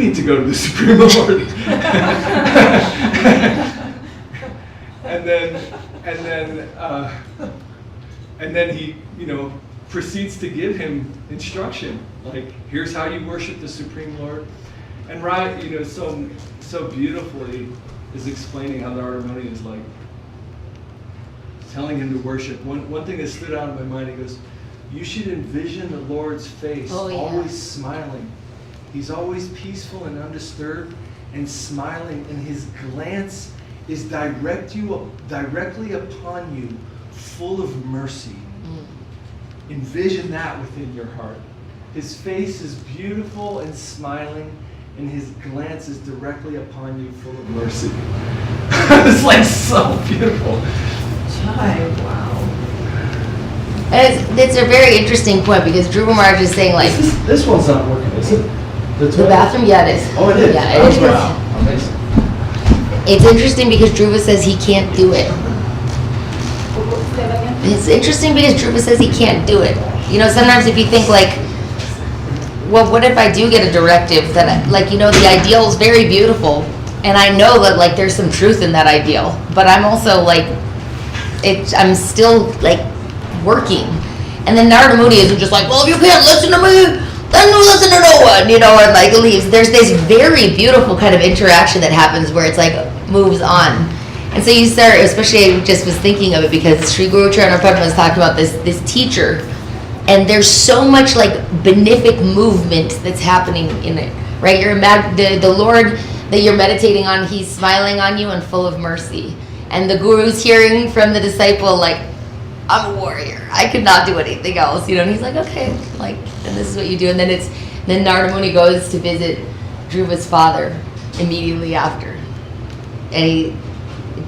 need to go to the Supreme Lord. and then he, proceeds to give him instruction, like, here's how you worship the Supreme Lord. And so beautifully is explaining how the Ardhamoni is like telling him to worship. One thing that stood out in my mind, he goes, you should envision the Lord's face always smiling. He's always peaceful and undisturbed and smiling, and his glance is directly upon you, full of mercy. Envision that within your heart. His face is beautiful and smiling, and his glance is directly upon you, full of mercy. It's like so beautiful. Wow. It's a very interesting point, because Dhruva Maharaj is saying, like, this one's not working, is it? The bathroom? Yeah, it is. Oh, it is? Yeah, it is. Wow. Amazing. It's interesting because Dhruva says he can't do it. It's interesting because Dhruva says he can't do it. Sometimes if you think, like, well, what if I do get a directive that, the ideal is very beautiful, and I know that, like, there's some truth in that ideal, but I'm also, like, I'm still, like, working. And then Narada Muni isn't just like, well, if you can't listen to me, then you listen to no one, and, like, leaves. There's this very beautiful kind of interaction that happens where it's, like, moves on. And so you start, especially I just was thinking of it because Sri Guru Charana Prabhu was talking about this teacher, and there's so much, like, benefic movement that's happening in it, right? The Lord that you're meditating on, he's smiling on you and full of mercy. And the Guru's hearing from the disciple, like, I'm a warrior. I could not do anything else, And he's like, okay, like, and this is what you do. And then Narada Muni goes to visit Dhruva's father immediately after. And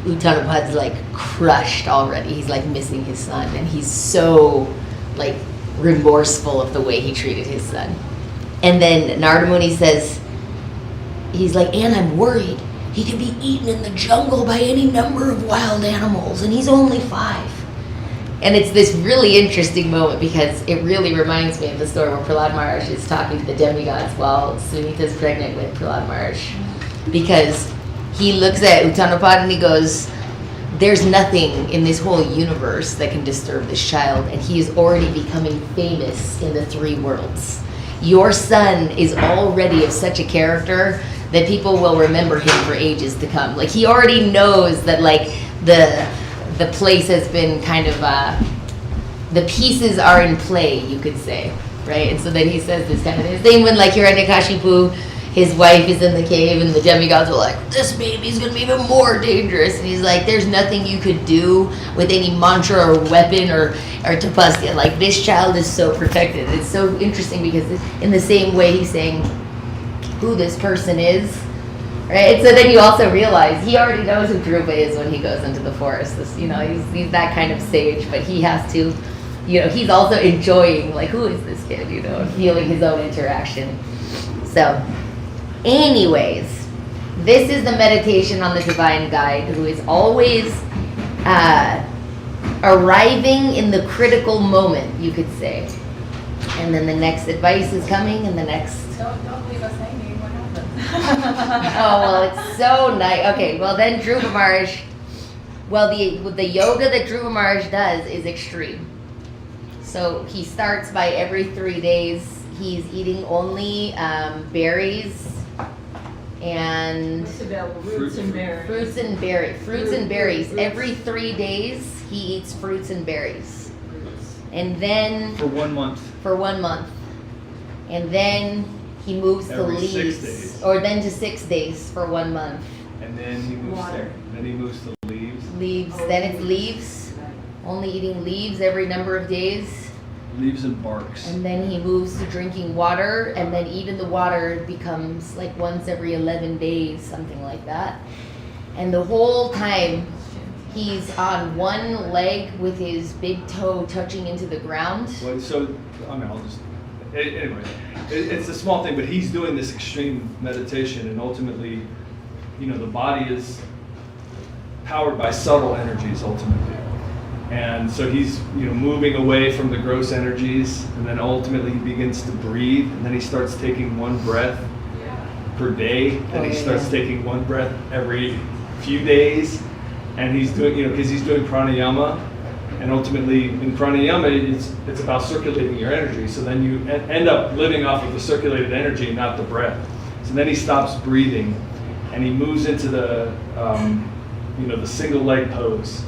Uttanapad's, like, crushed already. He's, like, missing his son. And he's so, like, remorseful of the way he treated his son. And then Narada Muni says, he's like, and I'm worried. He could be eaten in the jungle by any number of wild animals, and he's only 5. And it's this really interesting moment because it really reminds me of the story where Prahlad Maharaj is talking to the demigods while Sunita's pregnant with Prahlad Maharaj. Because he looks at Uttanapad and he goes, there's nothing in this whole universe that can disturb this child, and he is already becoming famous in the 3 worlds. Your son is already of such a character that people will remember him for ages to come. Like, he already knows that, like, the place has been kind of, the pieces are in play, you could say, right? And so then he says this kind of thing when, like, Hiranyakashipu, his wife is in the cave, and the demigods are like, this baby's gonna be even more dangerous. And he's like, there's nothing you could do with any mantra or weapon or tapasya. Like, this child is so protected. It's so interesting because in the same way he's saying who this person is, right? So then you also realize he already knows who Dhruva is when he goes into the forest. He's that kind of sage, but he has to, he's also enjoying, like, who is this kid, feeling his own interaction. So, anyways, this is the meditation on the divine guide who is always arriving in the critical moment, you could say. And then the next advice is coming, and the next... Don't leave us hanging. What happens? Oh, well, it's so nice. Okay, well, then Dhruva Maharaj... Well, the yoga that Dhruva Maharaj does is extreme. So he starts by every 3 days, he's eating only berries and... What's available? Fruits and berries. Fruits and berries. Every 3 days, he eats fruits and berries. And then... For 1 month. For 1 month. And then he moves to leaves. 6 days. Or then to 6 days for 1 month. And then he moves to leaves. Leaves. Then it's leaves. Only eating leaves every number of days. Leaves and barks. And then he moves to drinking water, and then even the water becomes like once every 11 days, something like that. And the whole time he's on one leg with his big toe touching into the ground. Well, so, I'll just... Anyway, it's a small thing, but he's doing this extreme meditation, and ultimately, the body is powered by subtle energies, ultimately. And so he's, moving away from the gross energies, and then ultimately he begins to breathe, and then he starts taking one breath per day, and he starts taking one breath every few days, and he's doing, because he's doing pranayama, and ultimately in pranayama it's about circulating your energy. So then you end up living off of the circulated energy, not the breath. So then he stops breathing, and he moves into the the single leg pose,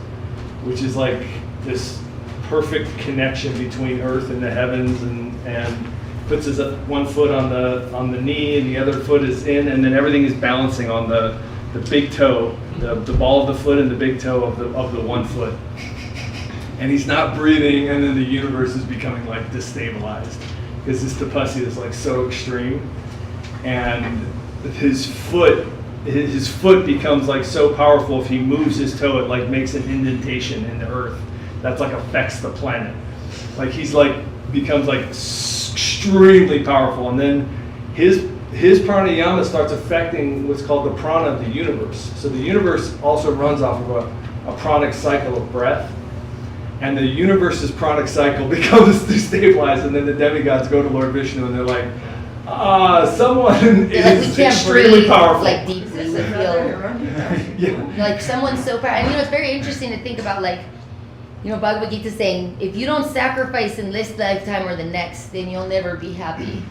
which is like this perfect connection between earth and the heavens, and puts his one foot on the knee and the other foot is in, and then everything is balancing on the big toe, the ball of the foot and the big toe of the one foot. And he's not breathing, and then the universe is becoming like destabilized because this tapasya is like so extreme, and his foot becomes like so powerful. If he moves his toe, it like makes an indentation in the earth that's like affects the planet. Like he's like becomes like extremely powerful, and then his pranayama starts affecting what's called the prana of the universe. So the universe also runs off of a pranic cycle of breath, and the universe's pranic cycle becomes destabilized, and then the demigods go to Lord Vishnu and they're like, someone is extremely powerful. Like deeply, we feel like someone's so powerful. And it's very interesting to think about, like, Bhagavad Gita saying, if you don't sacrifice in this lifetime or the next, then you'll never be happy.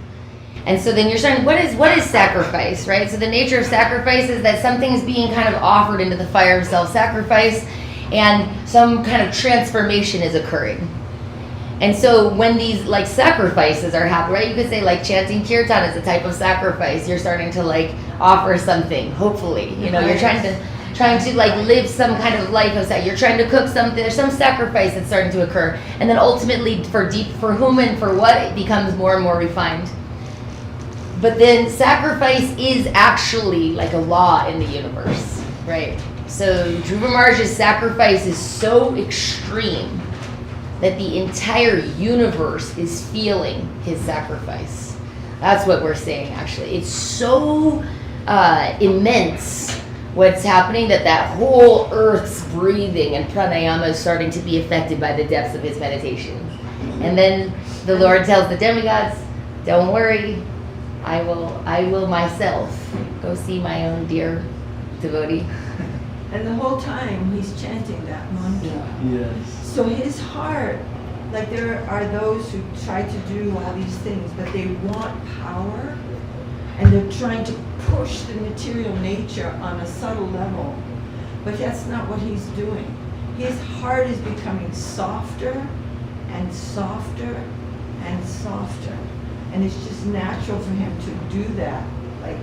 And so then you're starting, what is sacrifice, right? So the nature of sacrifice is that something's being kind of offered into the fire of self-sacrifice, and some kind of transformation is occurring. And so when these like sacrifices are happening, right? You could say like chanting Kirtan is a type of sacrifice. You're starting to like offer something, hopefully. You're trying to like live some kind of life of that. You're trying to cook something. There's some sacrifice that's starting to occur. And then ultimately for whom and for what, it becomes more and more refined. But then sacrifice is actually like a law in the universe, right? So Dhruva Maharaj's sacrifice is so extreme that the entire universe is feeling his sacrifice. That's what we're saying, actually. It's so immense what's happening that whole earth's breathing and pranayama is starting to be affected by the depths of his meditation. And then the Lord tells the demigods, don't worry, I will myself go see my own dear devotee. And the whole time he's chanting that mantra. Yes. So his heart, like there are those who try to do all these things, but they want power, and they're trying to push the material nature on a subtle level. But that's not what he's doing. His heart is becoming softer and softer and softer. And it's just natural for him to do that, like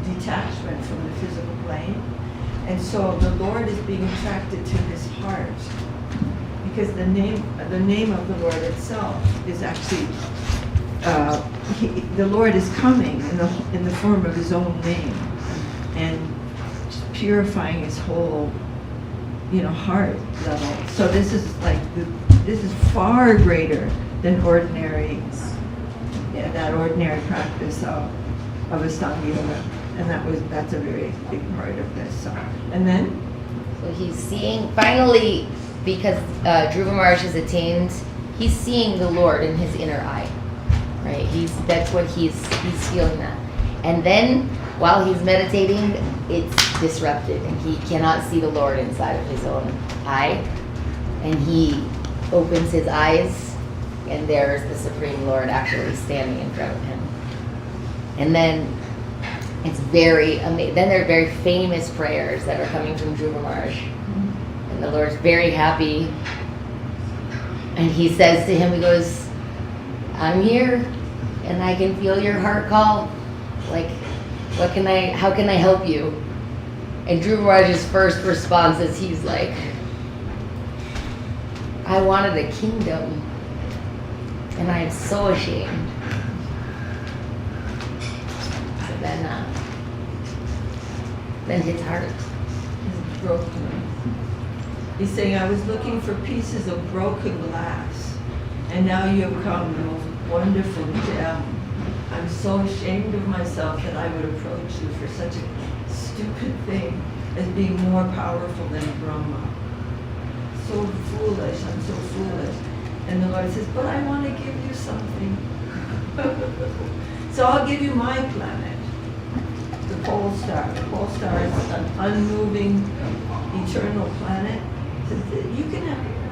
detachment from the physical plane. And so the Lord is being attracted to his heart, because the name of the Lord itself is actually, the Lord is coming in the form of his own name, and just purifying his whole, heart level. So this is this is far greater than that ordinary practice of Ashtanga Yoga. And that's a very big part of this. So, and then? So he's seeing, finally, because Dhruva Maharaj has attained, he's seeing the Lord in his inner eye, right? That's what he's feeling that. And then, while he's meditating, it's disrupted, and he cannot see the Lord inside of his own eye. And he opens his eyes, and there's the Supreme Lord actually standing in front of him. And then it's very amazing. Then there are very famous prayers that are coming from Dhruva Maharaj. And the Lord's very happy. And he says to him, he goes, I'm here, and I can feel your heart call. Like, how can I help you? And Dhruva Maharaj's first response is, he's like, I wanted a kingdom, and I am so ashamed. Then his heart is broken. He's saying, I was looking for pieces of broken glass, and now you have come, the most wonderful gem. I'm so ashamed of myself that I would approach you for such a stupid thing as being more powerful than Brahma. So foolish, I'm so foolish. And the Lord says, but I want to give you something. So I'll give you my planet. pole star. The pole star is an unmoving, eternal planet. So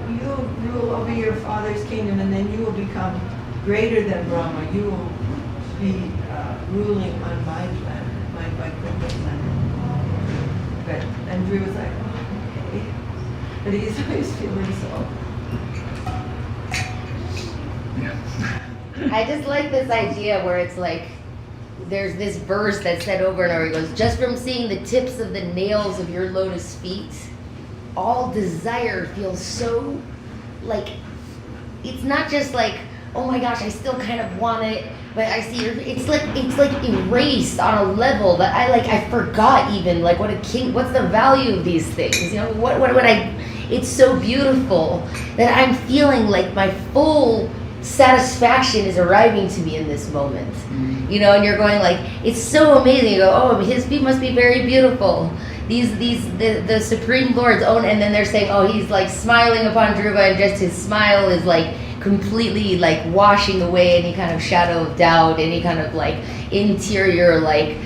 you'll rule over your father's kingdom, and then you will become greater than Brahma. You will be ruling on my planet, my Vaikuntha planet. And Drew was like, oh, okay. But he's always feeling so. I just like this idea where it's like, there's this verse that's said over and over. It goes, just from seeing the tips of the nails of your lotus feet, all desire feels so, like, it's not just like, oh my gosh, I still kind of want it, but I see it's like erased on a level that I forgot even, like, what's the value of these things? You know, what would it's so beautiful that I'm feeling like my full satisfaction is arriving to me in this moment. Mm-hmm. You know, and you're going like, it's so amazing. You go, oh, his feet must be very beautiful. The Supreme Lord's own, and then they're saying, oh, he's like smiling upon Dhruva, and just his smile is like completely like washing away any kind of shadow of doubt, any kind of like interior like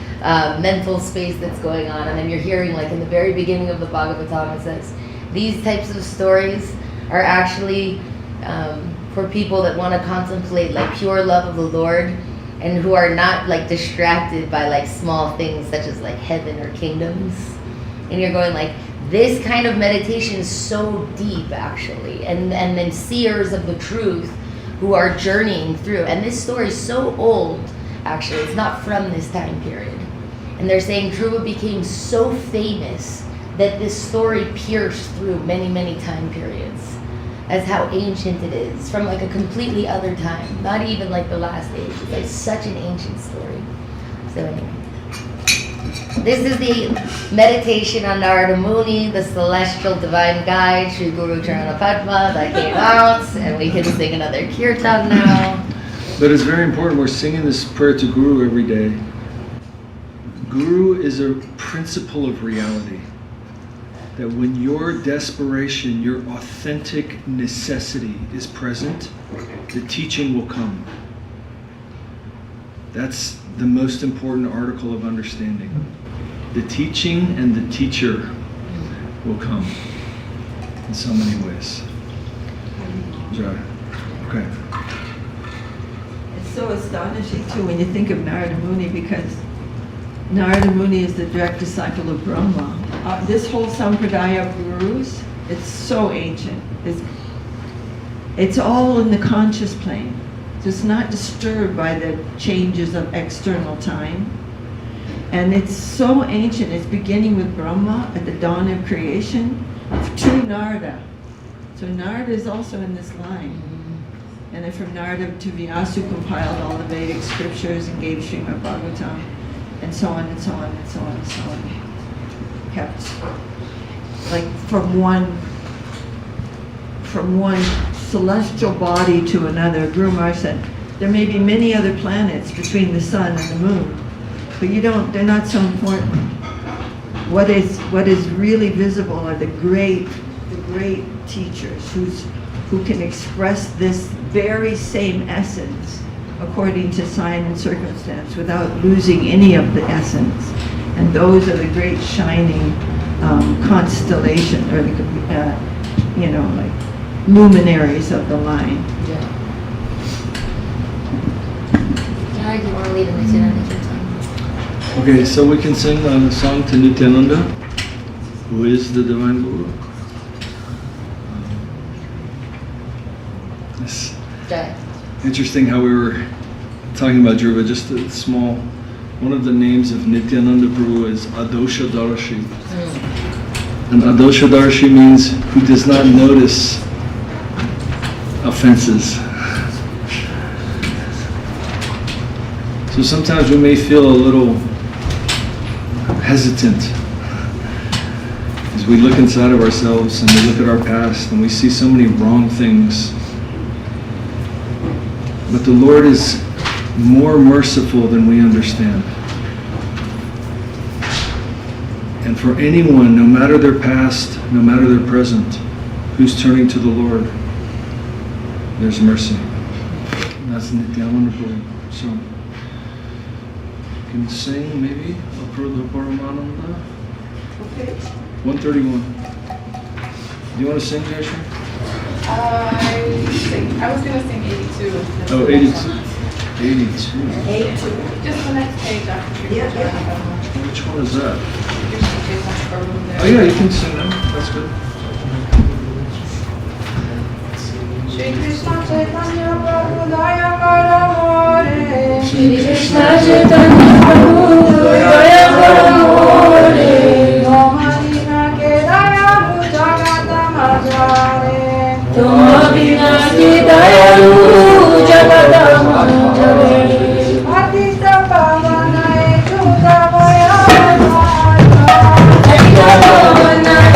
mental space that's going on. And then you're hearing like in the very beginning of the Bhagavatam, it says, these types of stories are actually for people that want to contemplate like pure love of the Lord, and who are not like distracted by like small things such as like heaven or kingdoms. And you're going like, this kind of meditation is so deep actually, and then seers of the truth who are journeying through. And this story is so old actually, it's not from this time period. And they're saying Dhruva became so famous that this story pierced through many, many time periods. As how ancient it is, from like a completely other time, not even like the last age. It's like such an ancient story. So anyway, this is the meditation on Narada Muni, the celestial divine guide, Sri Guru Charana Padma, that came out, and we can sing another Kirtan now. But it's very important, we're singing this prayer to Guru every day. Guru is a principle of reality. That when your desperation, your authentic necessity is present, the teaching will come. That's the most important article of understanding. The teaching and the teacher will come in so many ways. Okay. It's so astonishing too when you think of Narada Muni, because Narada Muni is the direct disciple of Brahma. This whole sampradaya of gurus, it's so ancient. It's all in the conscious plane. So it's not disturbed by the changes of external time. And it's so ancient. It's beginning with Brahma at the dawn of creation to Narada. So Narada is also in this line. And then from Narada to Vyasu compiled all the Vedic scriptures and gave Srimad Bhagavatam, and so on and so on and so on and so on. Kept like from one celestial body to another. Guru Maharaj said there may be many other planets between the sun and the moon, but they're not so important. What is really visible are the great teachers who can express this very same essence according to sign and circumstance without losing any of the essence. And those are the great shining constellation, or like luminaries of the line. Yeah. Do you want to lead in Nityananda Kirtan? Okay, so we can sing a song to Nityananda, who is the Divine Guru. It's interesting how we were talking about Dhruva, just a small. One of the names of Nityananda Prabhu is Adoshadarshi. And Adoshadarshi means who does not notice offenses. So sometimes we may feel a little hesitant as we look inside of ourselves and we look at our past and we see so many wrong things. But the Lord is more merciful than we understand. And for anyone, no matter their past, no matter their present, who's turning to the Lord, there's mercy. And that's Nityananda Prabhu. So, can you sing maybe a Krodha Paramananda. Okay. 131. Do you want to sing, Yasha? I was going to sing 82. Oh, 82. 82. 82. Just the next page after Shri Yeah, Krishna. yeah. Which one is that? Krishna Chaitanya Prabhu there. Oh yeah, you can sing that. That's good. Shri Krishna Chaitanya Prabhu Daya Kara More. Shri Krishna Chaitanya Prabhu Daya Kara More. Tomarina ke daya bhujagata majare. Tumabina ki dayalu jagata manjare. Atita pavanae chudavaya Atita pavanae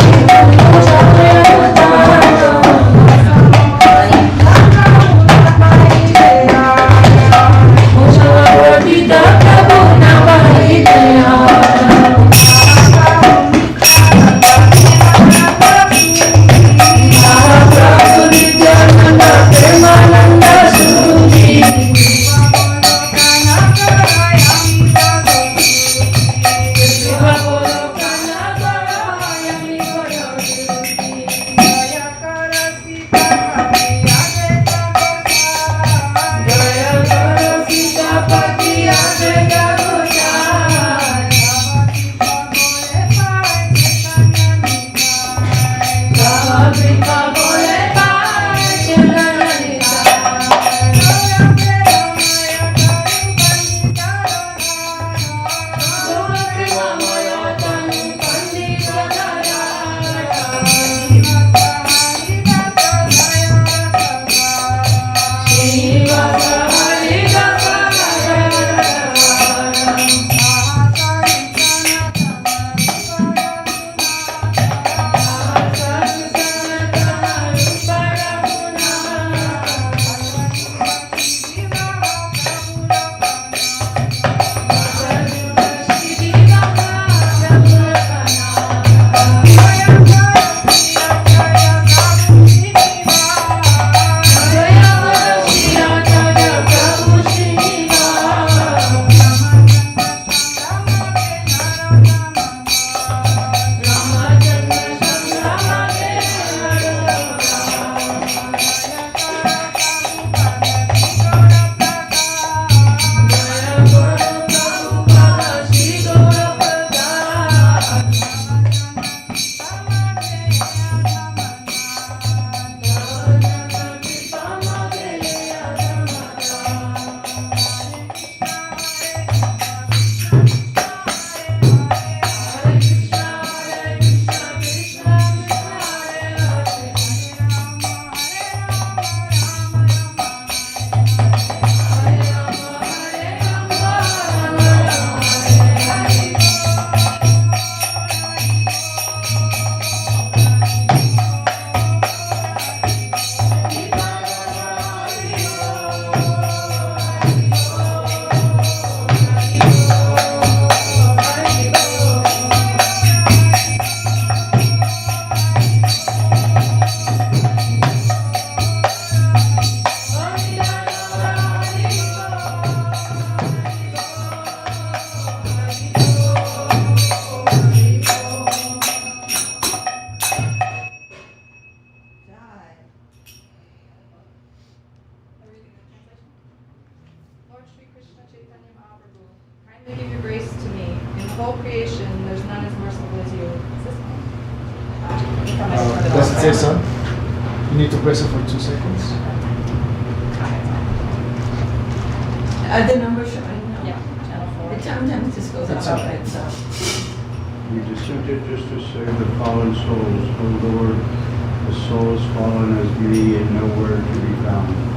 whole creation, there's none as merciful as you. Is this one? Does it say son? You need to press it for 2 seconds. The number showing now? Yeah, channel 4. It sometimes just goes That's up all by right. itself. We descended just to save the fallen souls. O Lord, the soul is fallen as me and nowhere to be found.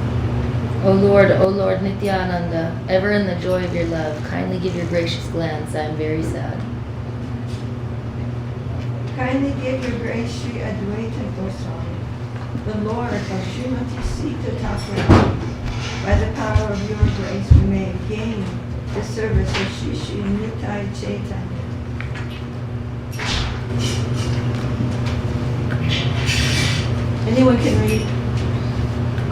O Lord Nityananda, ever in the joy of your love, kindly give your gracious glance. I am very sad. Kindly give your grace, Sri Advaita Goswami, the Lord of Srimati Sita Thakur. By the power of your grace, we may gain the service of Shri Shri Nitai Chaitanya. Anyone can read.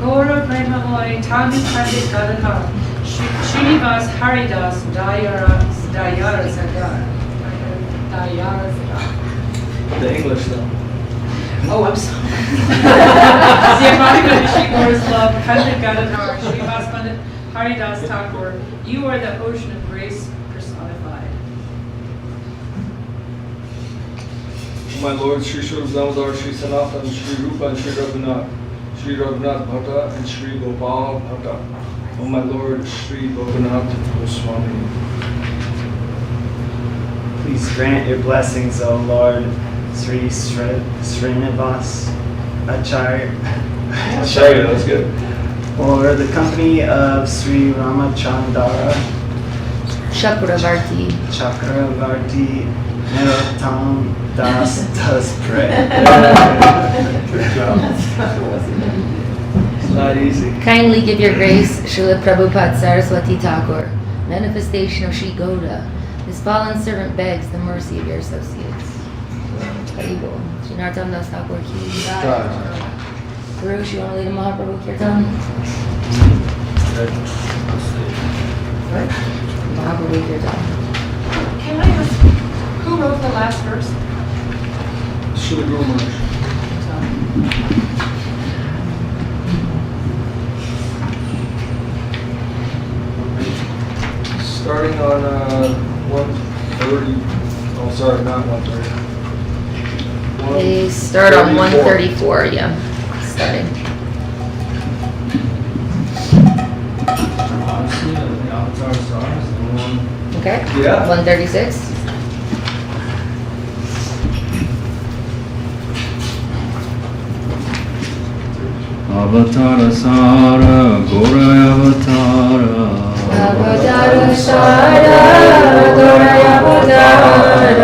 Gaura Premamoy Tami Pandit Gadadhar Srinivas Haridas Dayara Sagar The English though. Oh, I'm sorry. Embodiment of Shri Gaura's love, Pandit Gadadhar, Srivas Pandit Haridas Thakur, you are the ocean of grace personified. My Lord, Sri Shuddha Damodar, Sri Sanatan, Sri Rupa, and Sri Raghunath Bhatta, and Sri Gopal Bhatta. Oh my Lord, Sri Bhagavath Goswami. Please grant your blessings, O Lord, Sri Srinivas Acharya, That's good. or the company of Sri Ramachandara Chakravarti. Chakravarti Narottam Das does pray. Good job. It's not easy. Kindly give your grace, Srila Prabhupada Saraswati Thakur, manifestation of Sri Gauda. This fallen servant begs the mercy of your associates. Haribol. Sri Narottam Das Thakur ki. Gurush, you want to lead a Mahaprabhu Kirtan? Mahaprabhu Kirtan. Can I ask, who wrote the last verse? Srila Guru Maharaj. Starting on 130. Oh, sorry, not 130. They start on 134, yeah. Starting. Honestly, the Avatar song is the one. Okay? Yeah. 136. Avatara Sara, Goraya Avatara. Avatara Sara, Goraya Avatara.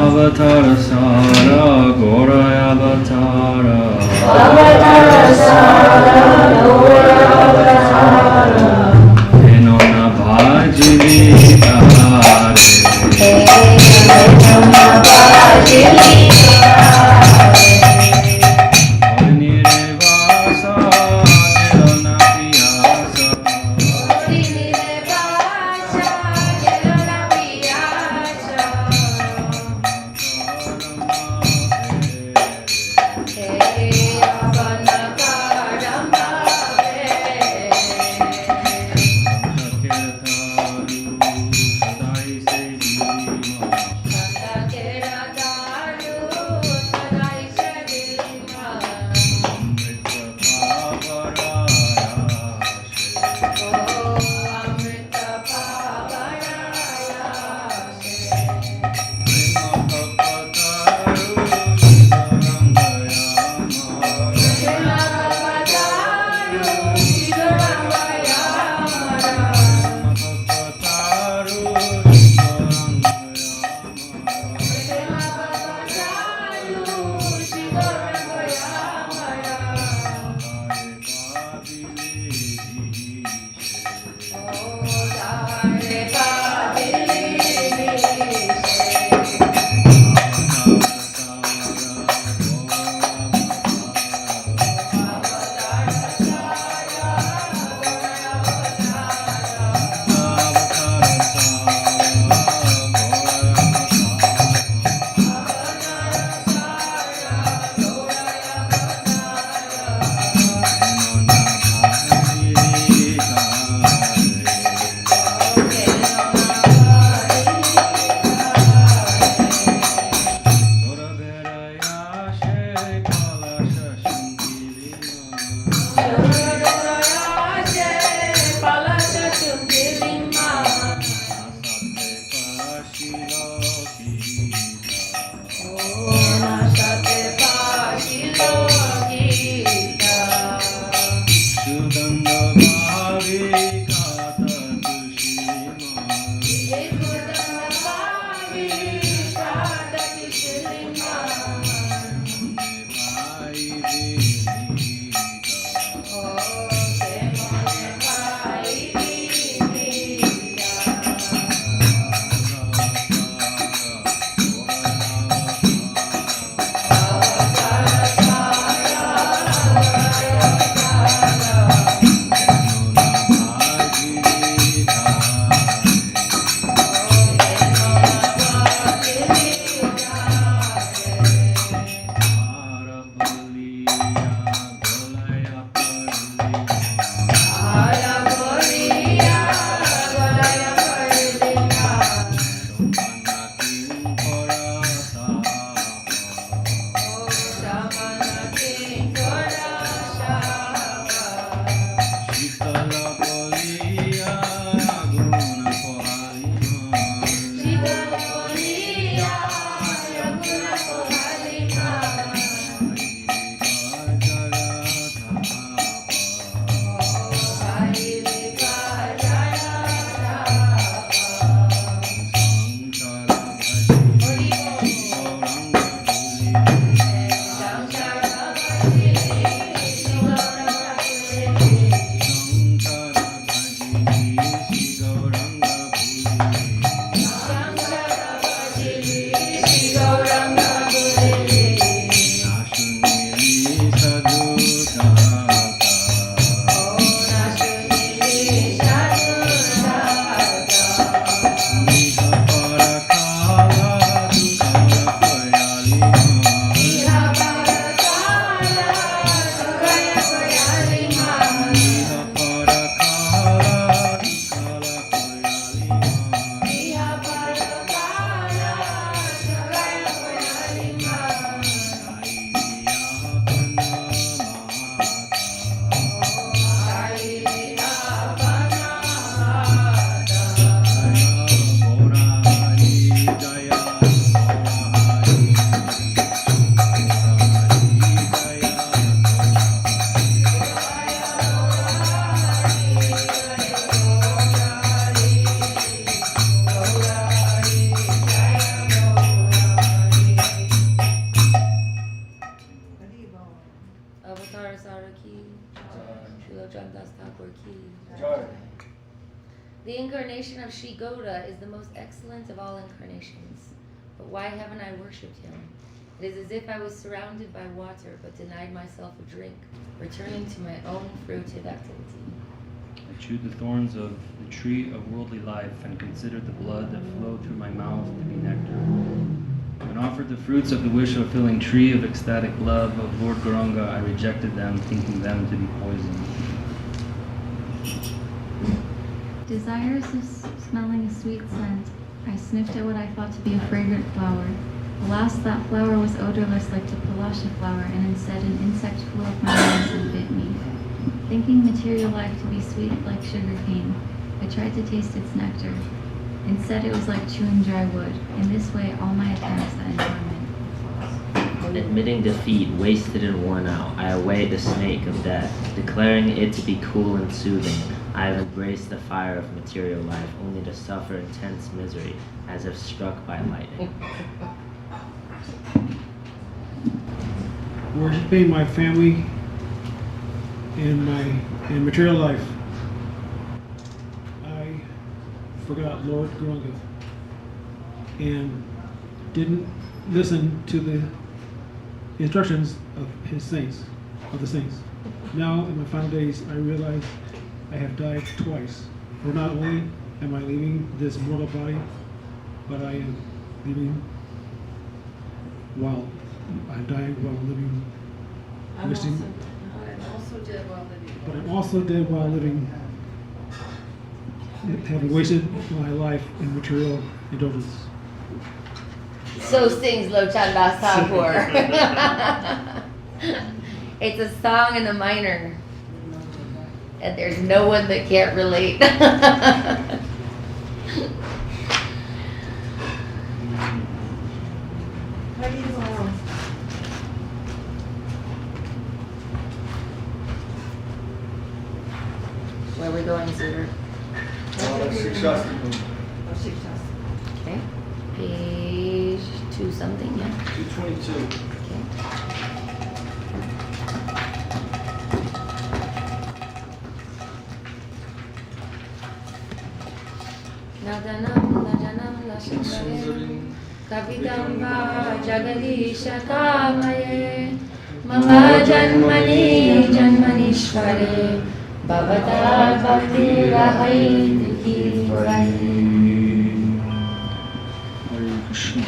Avatara Sara, Goraya Avatara. Avatara Sara, Goraya Avatara. Enona Bhajini Kare. Enona Bhajini The incarnation of Sri Gauda is the most excellent of all incarnations. But why haven't I worshipped him? It is as if I was surrounded by water, but denied myself a drink, returning to my own fruitive activity. I chewed the thorns of the tree of worldly life and considered the blood that flowed through my mouth to be nectar. When offered the fruits of the wish-fulfilling tree of ecstatic love of Lord Gauranga, I rejected them, thinking them to be poison. Desirous of smelling a sweet scent, I sniffed at what I thought to be a fragrant flower. Alas, that flower was odorless like the palasha flower, and instead an insect flew up my nose and bit me. Thinking material life to be sweet like sugar cane, I tried to taste its nectar. Instead, it was like chewing dry wood. In this way, all my attempts at enjoyment. Admitting defeat, wasted and worn out, I await the snake of death, declaring it to be cool and soothing. I have embraced the fire of material life, only to suffer intense misery, as if struck by lightning. Worshipping my family and material life, I forgot Lord Gauranga and didn't listen to the instructions of the saints. Now, in my final days, I realize I have died twice. For not only am I leaving this mortal body, but I am living while I'm dying while living. I'm also dead while living. But I'm also dead while living, having wasted my life in material indulgence. So sings Lochanda Thakur. It's a song in the minor. And there's no one that can't relate. Where are we going, Sudar? Okay. Page 2 something, yeah? 222. Okay. Nadanam Lashandare Kavidamba Jagalisha Kamaye Mama Janmani Janmanishware Bhavata Bhakti Rahai Hare Krishna.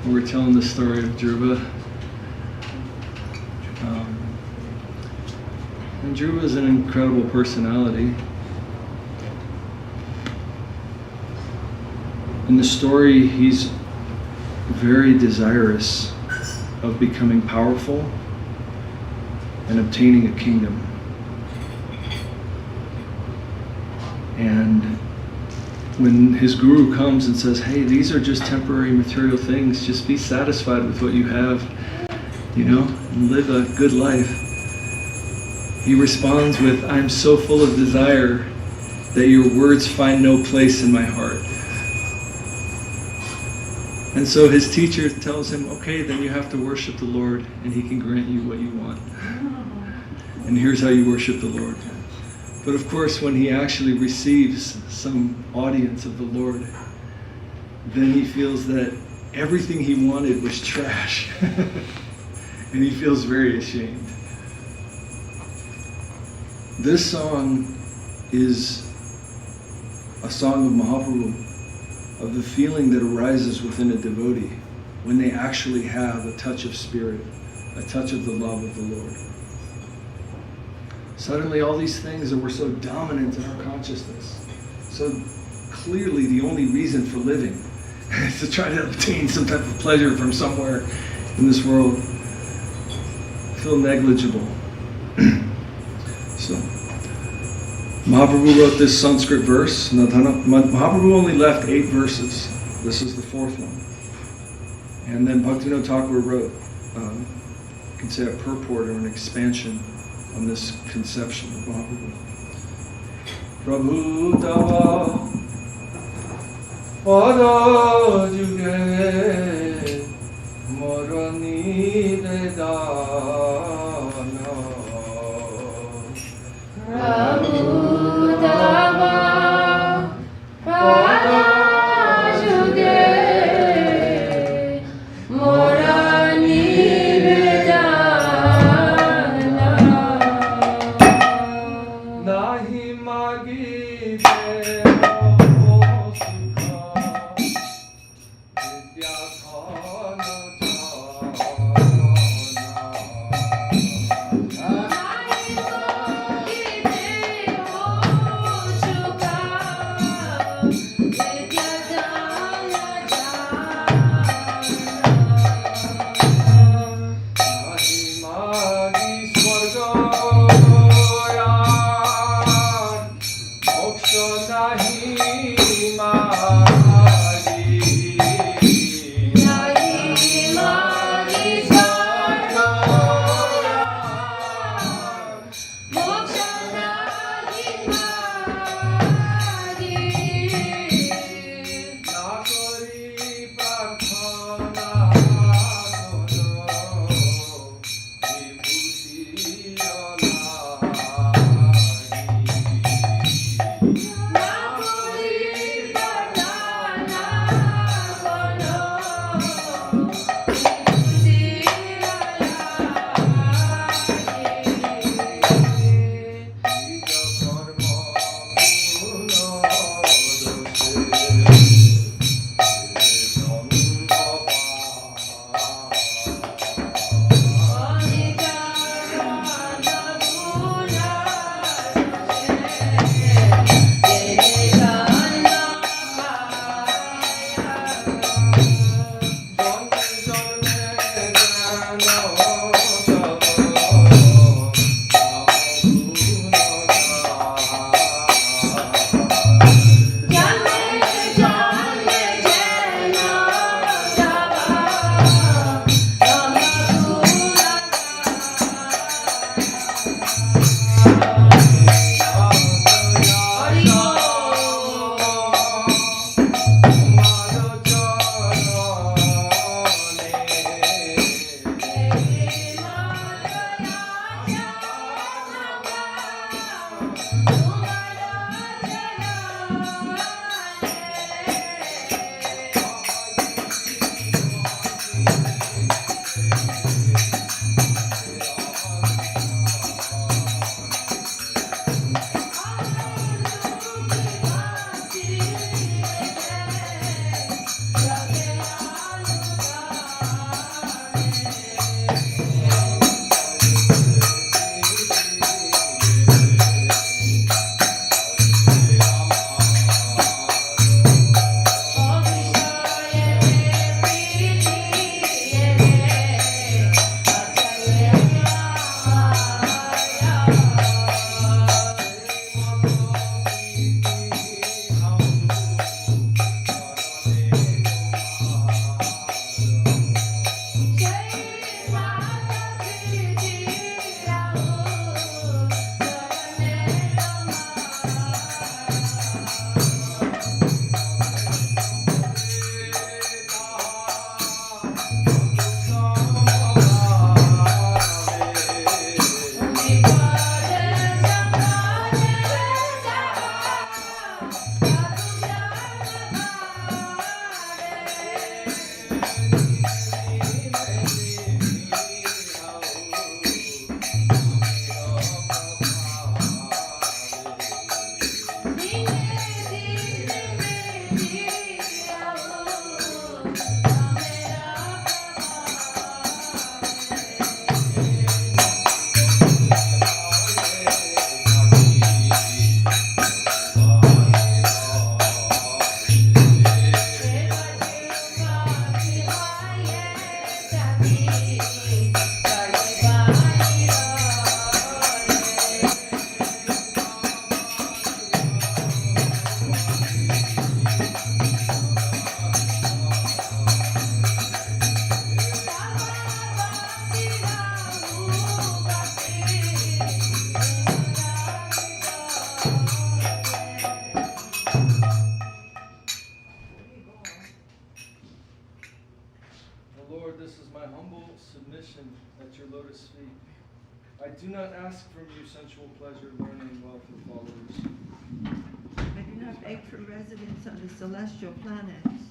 We're telling the story of Dhruva. And Dhruva is an incredible personality. In the story, he's very desirous of becoming powerful and obtaining a kingdom. And when his guru comes and says, hey, these are just temporary material things, just be satisfied with what you have, and live a good life. He responds with, I'm so full of desire that your words find no place in my heart. And so his teacher tells him, okay, then you have to worship the Lord and he can grant you what you want. And here's how you worship the Lord. But of course, when he actually receives some audience of the Lord, then he feels that everything he wanted was trash. And he feels very ashamed. This song is a song of Mahaprabhu, of the feeling that arises within a devotee when they actually have a touch of spirit, a touch of the love of the Lord. Suddenly all these things that were so dominant in our consciousness, so clearly the only reason for living is to try to obtain some type of pleasure from somewhere in this world, feel negligible. So, Mahaprabhu wrote this Sanskrit verse. Mahaprabhu only left 8 verses. This is the 4th one. And then Bhaktivinoda Thakur wrote, you can say a purport or an expansion on this conception of Mahaprabhu. Prabhu tava pada juge morani vedana Prabhu tava pada juge morani vedana nahi magi deo sukha my humble submission at your lotus feet. I do not ask from you sensual pleasure, learning, wealth, or followers. I do not beg for residence on the celestial planets,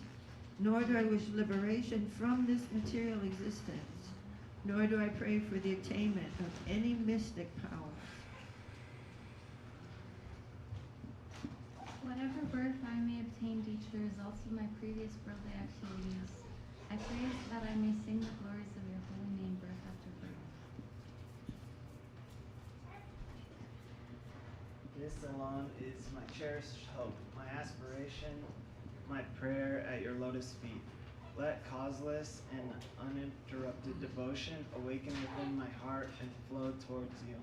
nor do I wish liberation from this material existence, nor do I pray for the attainment of any mystic power. Whatever birth I may obtain due to the results of my previous worldly activities, I pray that I may sing the glories of your holy name birth after birth. This alone is my cherished hope, my aspiration, my prayer at your lotus feet. Let causeless and uninterrupted devotion awaken within my heart and flow towards you.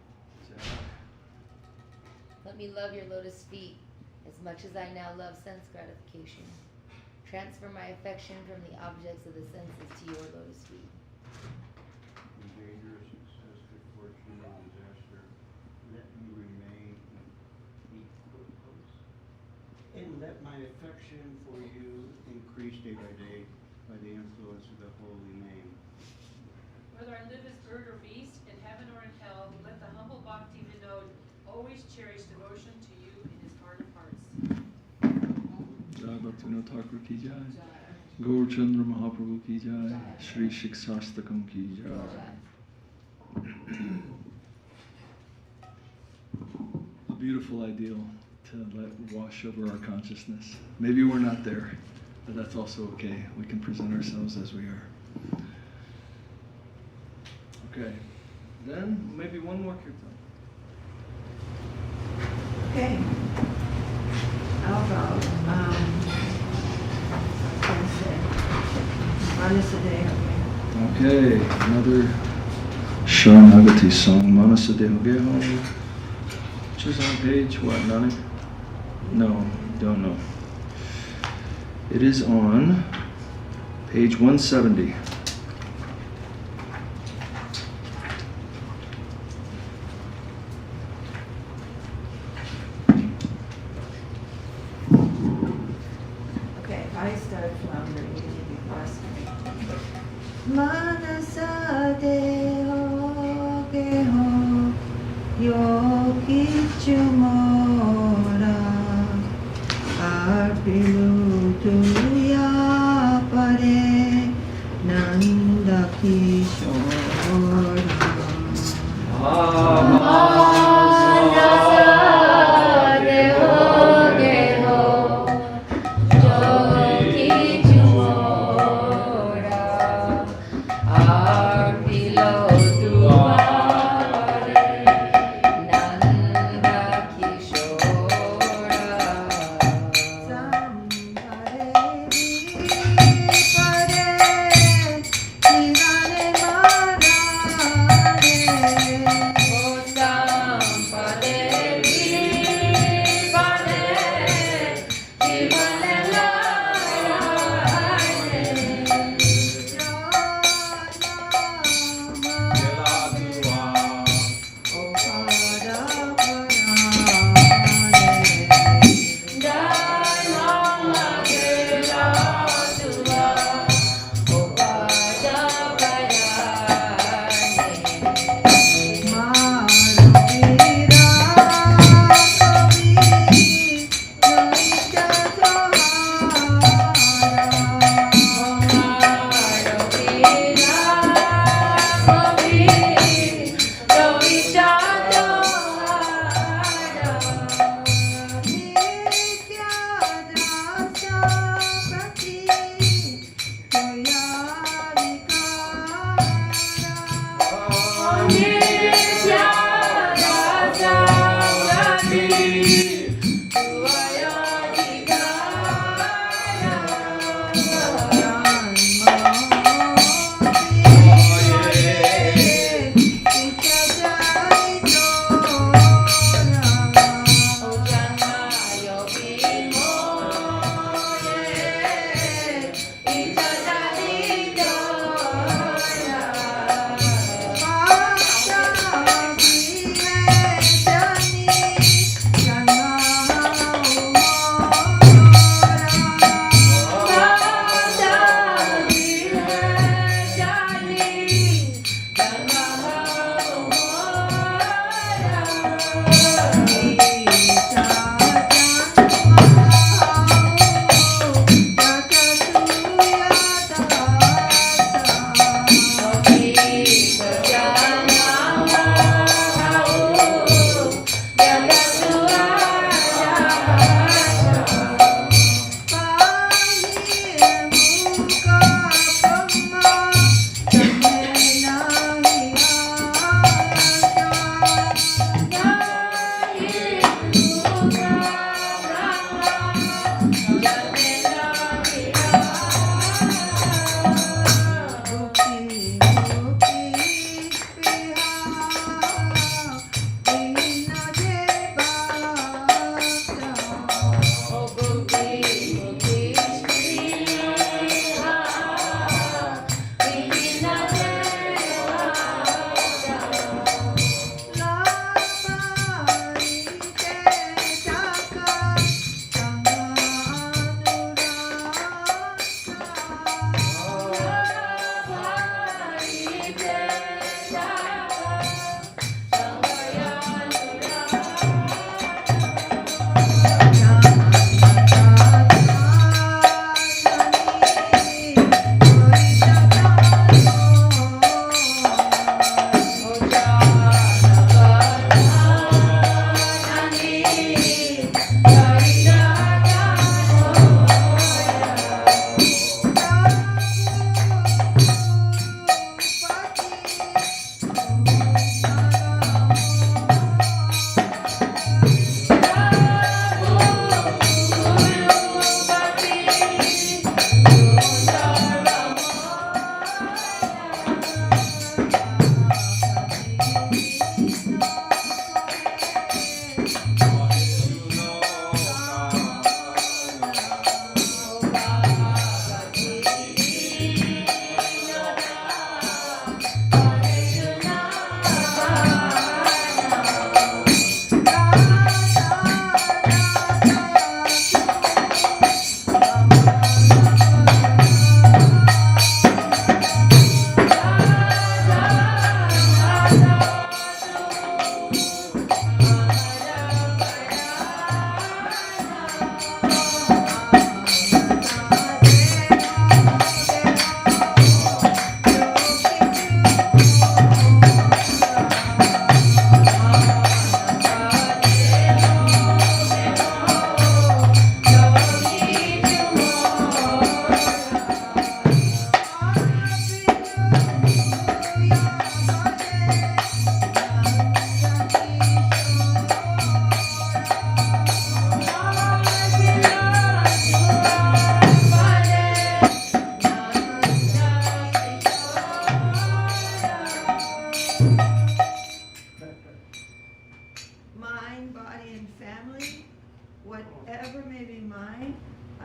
Let me love your lotus feet as much as I now love sense gratification. Transfer my affection from the objects of the senses to your lotus feet. In danger, success, good fortune, or disaster, let me remain in equipoise. And let my affection for you increase day by day by the influence of the holy name. Whether I live as bird or beast, in heaven or in hell, let the humble Bhakti Vinod always cherish devotion to you in his heart of hearts. Jai Bhaktivinoda Thakur ki jai. Gaur Chandra Mahaprabhu ki jai. Shri Shiksastakam ki jai. A beautiful ideal to let wash over our consciousness. Maybe we're not there, but that's also okay. We can present ourselves as we are. Okay, then maybe one more kirtan. Okay. How about, Okay, another Sharanagati song, Manasadeho Geho, which is on page, what, Nani? No, don't know. It is on page 170. Okay, if I start floundering, you need to bless me. Manasa deho geho yokichu mora arpilu tuya pare nanda kishora.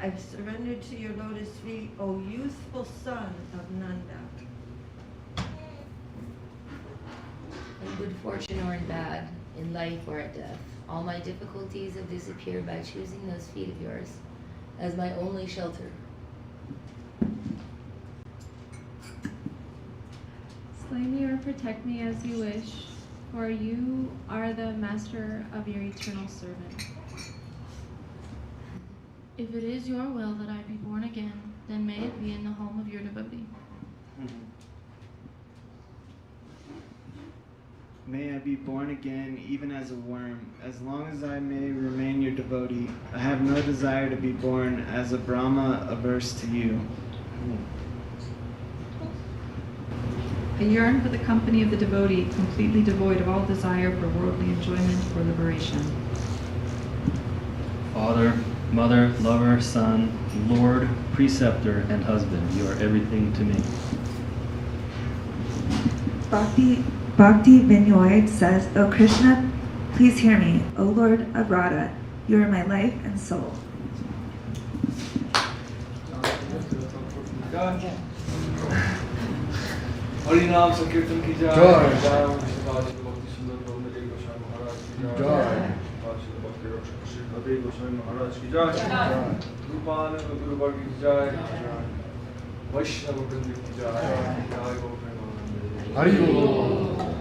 I've surrendered to your lotus feet, O youthful son of Nanda. In good fortune or in bad, in life or at death, all my difficulties have disappeared by choosing those feet of yours as my only shelter. Slay me or protect me as you wish, for you are the master of your eternal servant. If it is your will that I be born again, then may it be in the home of your devotee. May I be born again, even as a worm, as long as I may remain your devotee. I have no desire to be born as a Brahma averse to you. I yearn for the company of the devotee, completely devoid of all desire for worldly enjoyment or liberation. Father, mother, lover, son, Lord, preceptor, and husband, you are everything to me. Bhakti Vinoy says, O Krishna, please hear me. O Lord of Radha, you are my life and soul. Harinam Sankirtan ki jai. Jai. Rupan Guru Varga ki jai. Vaishnava Vrinda ki jai. Jai Go Premanande. Hari Bol.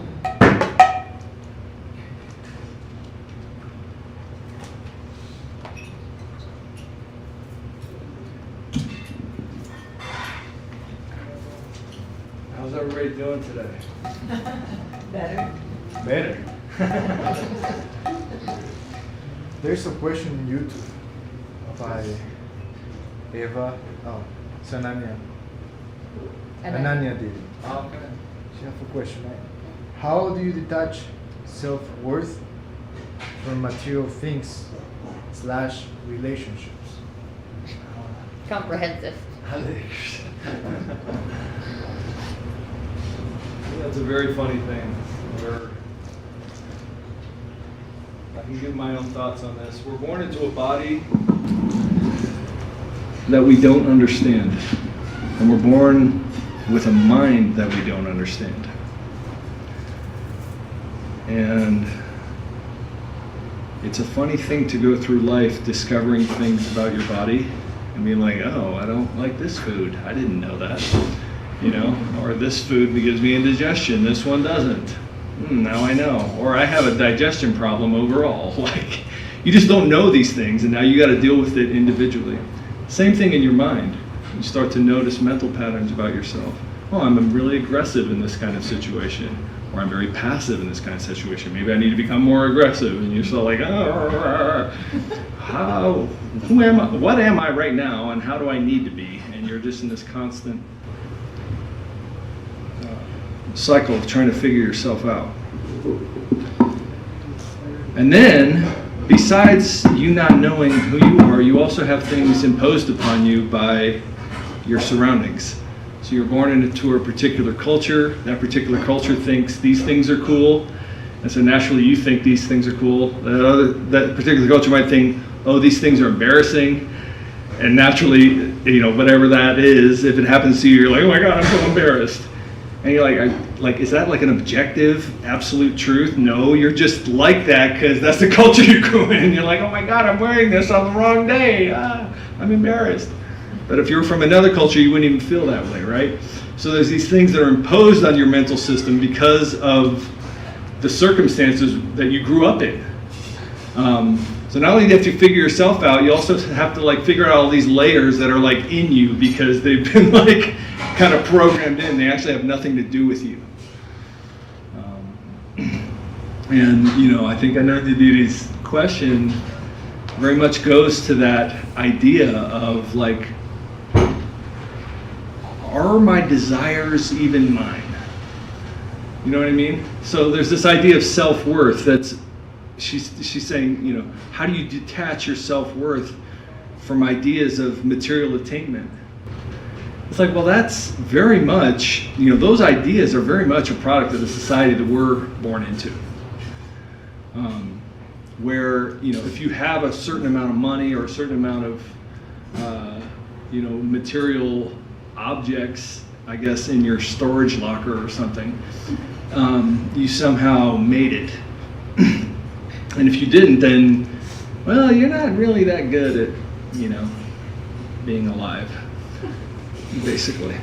How's everybody doing today? Better. Better. There's a question on YouTube by Eva, Sananya. Ananya did. Okay. She has a question, right? How do you detach self-worth from material things / relationships? Comprehensive. That's a very funny thing. I can give my own thoughts on this. We're born into a body that we don't understand. And we're born with a mind that we don't understand. And it's a funny thing to go through life discovering things about your body and being like, oh, I don't like this food. I didn't know that. You know, or this food gives me indigestion, this one doesn't. Now I know. Or I have a digestion problem overall. Like, you just don't know these things, and now you got to deal with it individually. Same thing in your mind. You start to notice mental patterns about yourself. Oh, I'm really aggressive in this kind of situation, or I'm very passive in this kind of situation. Maybe I need to become more aggressive, and you're sort of like, who am I? What am I right now, and how do I need to be? And you're just in this constant cycle of trying to figure yourself out. And then, besides you not knowing who you are, you also have things imposed upon you by your surroundings. So you're born into a particular culture. That particular culture thinks these things are cool, and so naturally you think these things are cool. That particular culture might think, oh, these things are embarrassing, and naturally, you know, whatever that is, if it happens to you, you're like, oh my God, I'm so embarrassed. And you're like, is that like an objective, absolute truth? No, you're just like that because that's the culture you grew in. You're like, oh my God, I'm wearing this on the wrong day. I'm embarrassed. But if you're from another culture, you wouldn't even feel that way, right? So there's these things that are imposed on your mental system because of the circumstances that you grew up in. So not only do you have to figure yourself out, you also have to like figure out all these layers that are like in you because they've been like kind of programmed in. They actually have nothing to do with you. And you know, I think Ananda Deity's question very much goes to that idea of like, are my desires even mine? You know what I mean? So there's this idea of self-worth that's, she's saying, you know, how do you detach your self-worth from ideas of material attainment? It's like, well, that's very much, you know, those ideas are very much a product of the society that we're born into. Where, you know, if you have a certain amount of money or a certain amount of material objects, I guess, in your storage locker or something, you somehow made it. And if you didn't, then, well, you're not really that good at, being alive, basically.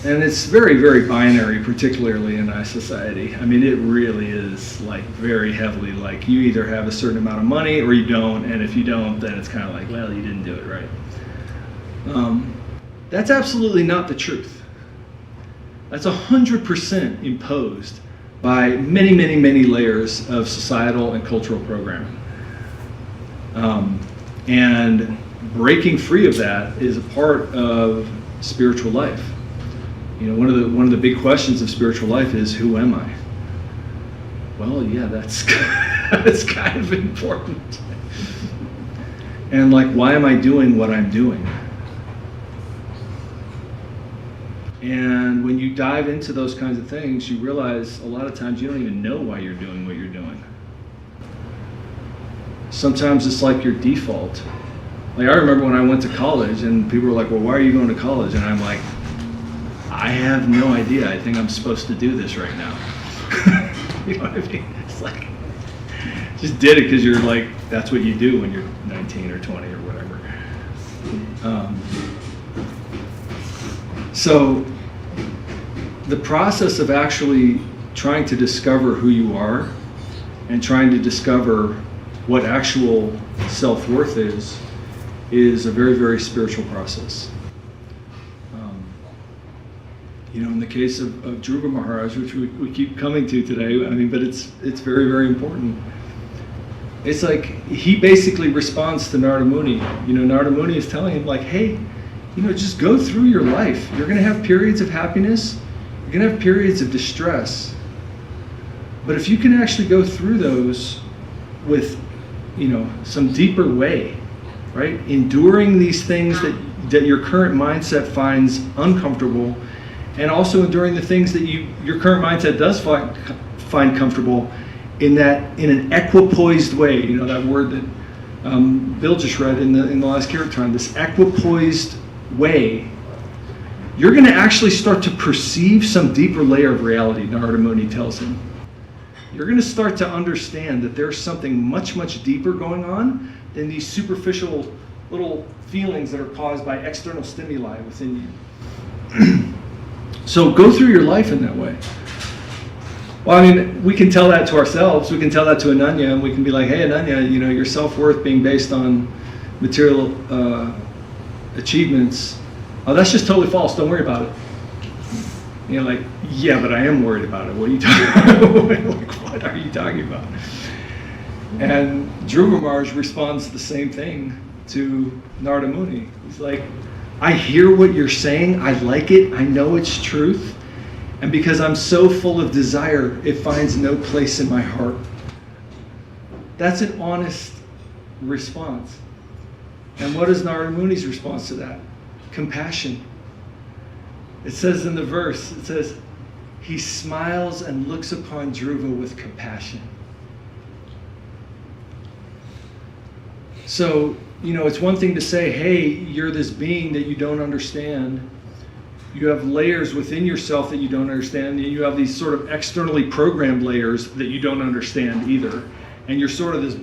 And it's very, very binary, particularly in our society. I mean, it really is like very heavily like you either have a certain amount of money or you don't, and if you don't, then it's kind of like, well, you didn't do it right. That's absolutely not the truth. That's 100% imposed by many, many, many layers of societal and cultural programming. And breaking free of that is a part of spiritual life. One of the big questions of spiritual life is, who am I? Well, yeah, that's that's kind of important. And like, why am I doing what I'm doing? And when you dive into those kinds of things, you realize a lot of times you don't even know why you're doing what you're doing. Sometimes it's like your default. Like, I remember when I went to college and people were like, well, why are you going to college? And I'm like, I have no idea. I think I'm supposed to do this right now. You know what I mean? It's like, just did it because you're like, that's what you do when you're 19 or 20 or whatever. So the process of actually trying to discover who you are and trying to discover what actual self-worth is a very, very spiritual process. In the case of Dhruva Maharaj, which we keep coming to today, I mean, but it's very, very important. It's like he basically responds to Narada Muni. Narada Muni is telling him like, hey, just go through your life. You're going to have periods of happiness. You're going to have periods of distress. But if you can actually go through those with, some deeper way, right? Enduring these things that your current mindset finds uncomfortable, and also enduring the things that your current mindset does find comfortable in an equipoised way. That word that Bill just read in the last Kirtan, this equipoised way, you're going to actually start to perceive some deeper layer of reality, Narada Muni tells him. You're going to start to understand that there's something much, much deeper going on than these superficial little feelings that are caused by external stimuli within you. So go through your life in that way. Well, I mean, we can tell that to ourselves. We can tell that to Ananya, and we can be like, hey, Ananya, your self-worth being based on material achievements, that's just totally false. Don't worry about it. Like, yeah, but I am worried about it. What are you talking about? Like, what are you talking about? And Dhruva Maharaj responds the same thing to Narada Muni. He's like, I hear what you're saying. I like it. I know it's truth. And because I'm so full of desire, it finds no place in my heart. That's an honest response. And what is Narada Muni's response to that? Compassion. It says in the verse, it says, he smiles and looks upon Dhruva with compassion. So, it's one thing to say, hey, you're this being that you don't understand. You have layers within yourself that you don't understand. You have these sort of externally programmed layers that you don't understand either. And you're sort of this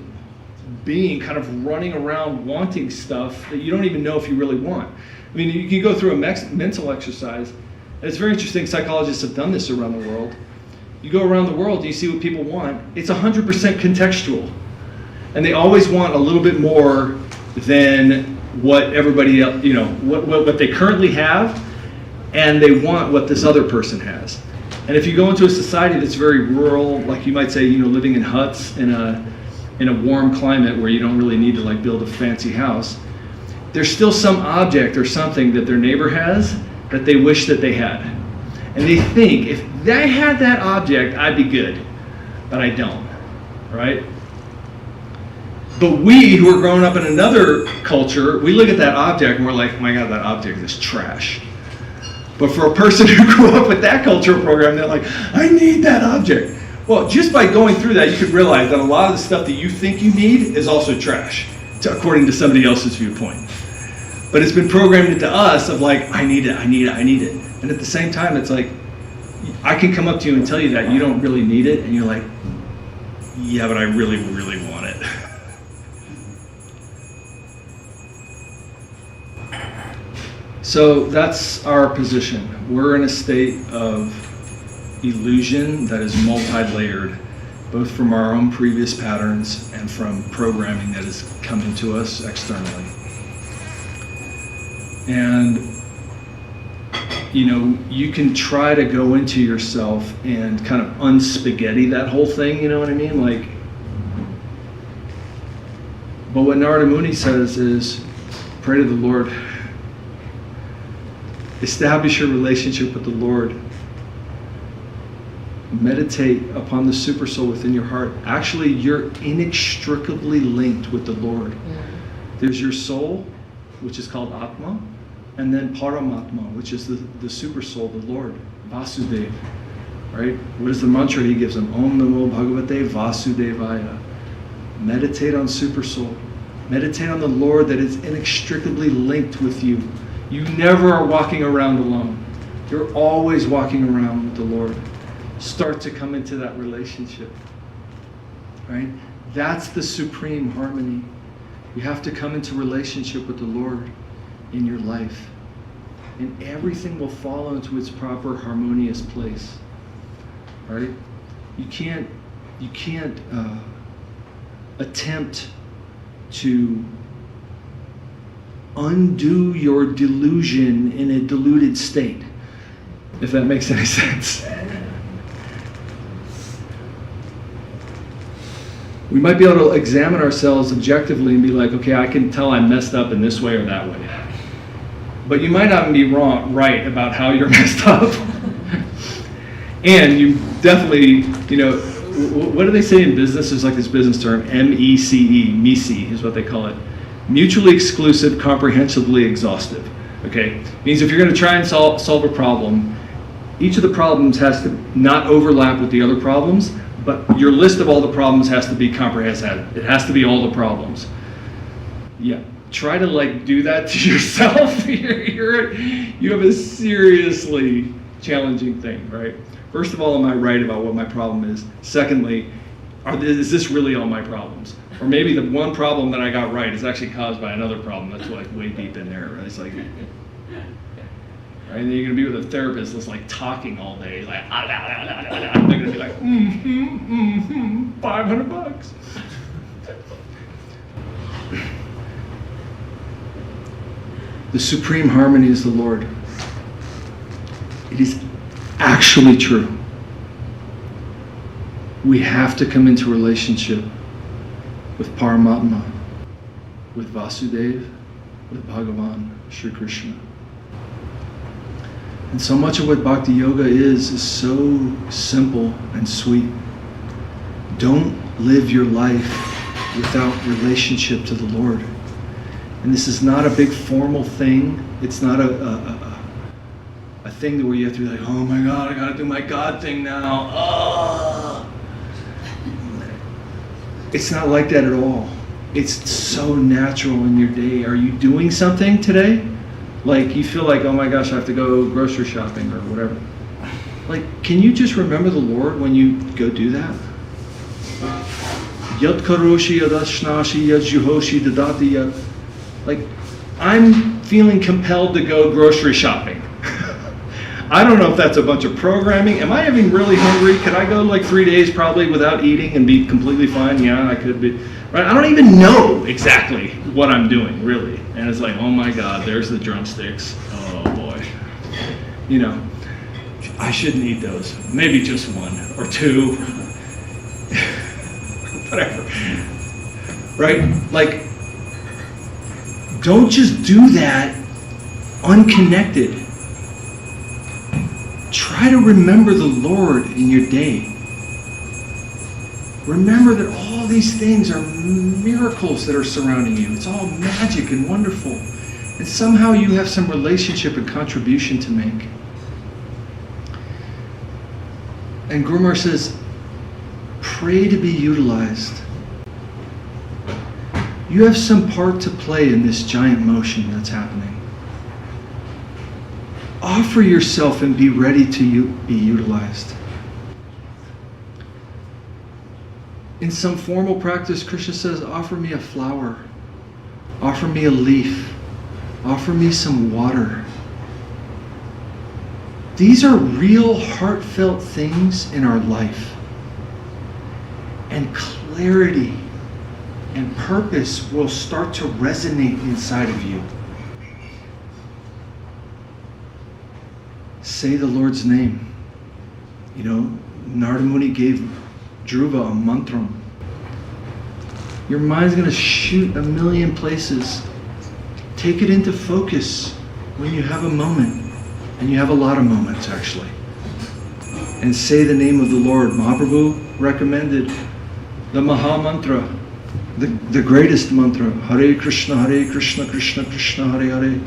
being kind of running around wanting stuff that you don't even know if you really want. I mean, you can go through a mental exercise. And it's very interesting. Psychologists have done this around the world. You go around the world and you see what people want. It's 100% contextual. And they always want a little bit more than what everybody else, what they currently have, and they want what this other person has. And if you go into a society that's very rural, like you might say, living in huts in a warm climate where you don't really need to like build a fancy house, there's still some object or something that their neighbor has that they wish that they had. And they think, if I had that object, I'd be good. But I don't, right? But we, who are growing up in another culture, we look at that object and we're like, oh my God, that object is trash. But for a person who grew up with that cultural program, they're like, I need that object. Well, just by going through that, you could realize that a lot of the stuff that you think you need is also trash, according to somebody else's viewpoint. But it's been programmed into us of like, I need it. And at the same time, it's like, I can come up to you and tell you that you don't really need it, and you're like, yeah, but I really, really want it. So that's our position. We're in a state of illusion that is multi-layered, both from our own previous patterns and from programming that has come into us externally. And you can try to go into yourself and kind of unspaghetti that whole thing, you know what I mean? Like, but what Narada Muni says is, pray to the Lord. Establish your relationship with the Lord. Meditate upon the super soul within your heart. Actually, you're inextricably linked with the Lord. There's your soul, which is called Atma, and then Paramatma, which is the super soul, the Lord, Vasudeva, right? What is the mantra he gives them? Om Namo Bhagavate Vasudevaya. Meditate on super soul. Meditate on the Lord that is inextricably linked with you. You never are walking around alone. You're always walking around with the Lord. Start to come into that relationship, right? That's the supreme harmony. You have to come into relationship with the Lord in your life, and everything will fall into its proper harmonious place, right? You can't attempt to undo your delusion in a deluded state, if that makes any sense. We might be able to examine ourselves objectively and be like, okay, I can tell I messed up in this way or that way. But you might not be right about how you're messed up. And you definitely, what do they say in business? There's like this business term, MECE is what they call it. Mutually exclusive, comprehensively exhaustive. Okay? Means if you're going to try and solve a problem, each of the problems has to not overlap with the other problems, but your list of all the problems has to be comprehensive. It has to be all the problems. Yeah. Try to do that to yourself. You have a seriously challenging thing, right? First of all, am I right about what my problem is? Secondly, is this really all my problems? Or maybe the one problem that I got right is actually caused by another problem that's way deep in there, right? It's like, right? And then you're gonna be with a therapist that's talking all day, like, they're gonna be like, $500. The supreme harmony is the Lord. It is actually true. We have to come into relationship with Paramatma, with Vasudeva, with Bhagavan, Sri Krishna. And so much of what Bhakti Yoga is so simple and sweet. Don't live your life without relationship to the Lord. And this is not a big formal thing. It's not a thing where you have to be like, oh my God, I gotta do my God thing now. Oh. It's not like that at all. It's so natural in your day. Are you doing something today? You feel like, oh my gosh, I have to go grocery shopping or whatever. Can you just remember the Lord when you go do that? Yad karoshi yadashnashi yad juhoshi dadati yad. I'm feeling compelled to go grocery shopping. I don't know if that's a bunch of programming. Am I even really hungry? Could I go 3 days probably without eating and be completely fine? Yeah, I could be. Right? I don't even know exactly what I'm doing, really. And it's like, oh my God, there's the drumsticks. Oh boy. I shouldn't eat those. Maybe just one or two. Whatever. Right? Don't just do that unconnected. Try to remember the Lord in your day. Remember that all these things are miracles that are surrounding you. It's all magic and wonderful. And somehow you have some relationship and contribution to make. And Guru Maharaj says, pray to be utilized. You have some part to play in this giant motion that's happening. Offer yourself and be ready to be utilized. In some formal practice, Krishna says, offer me a flower, offer me a leaf, offer me some water. These are real heartfelt things in our life. And clarity and purpose will start to resonate inside of you. Say the Lord's name. You know, Narada Muni gave Dhruva a mantra. Your mind's going to shoot a million places. Take it into focus when you have a moment. And you have a lot of moments, actually. And say the name of the Lord. Mahaprabhu recommended the Maha Mantra, the greatest mantra. Hare Krishna, Krishna Krishna, Hare Hare.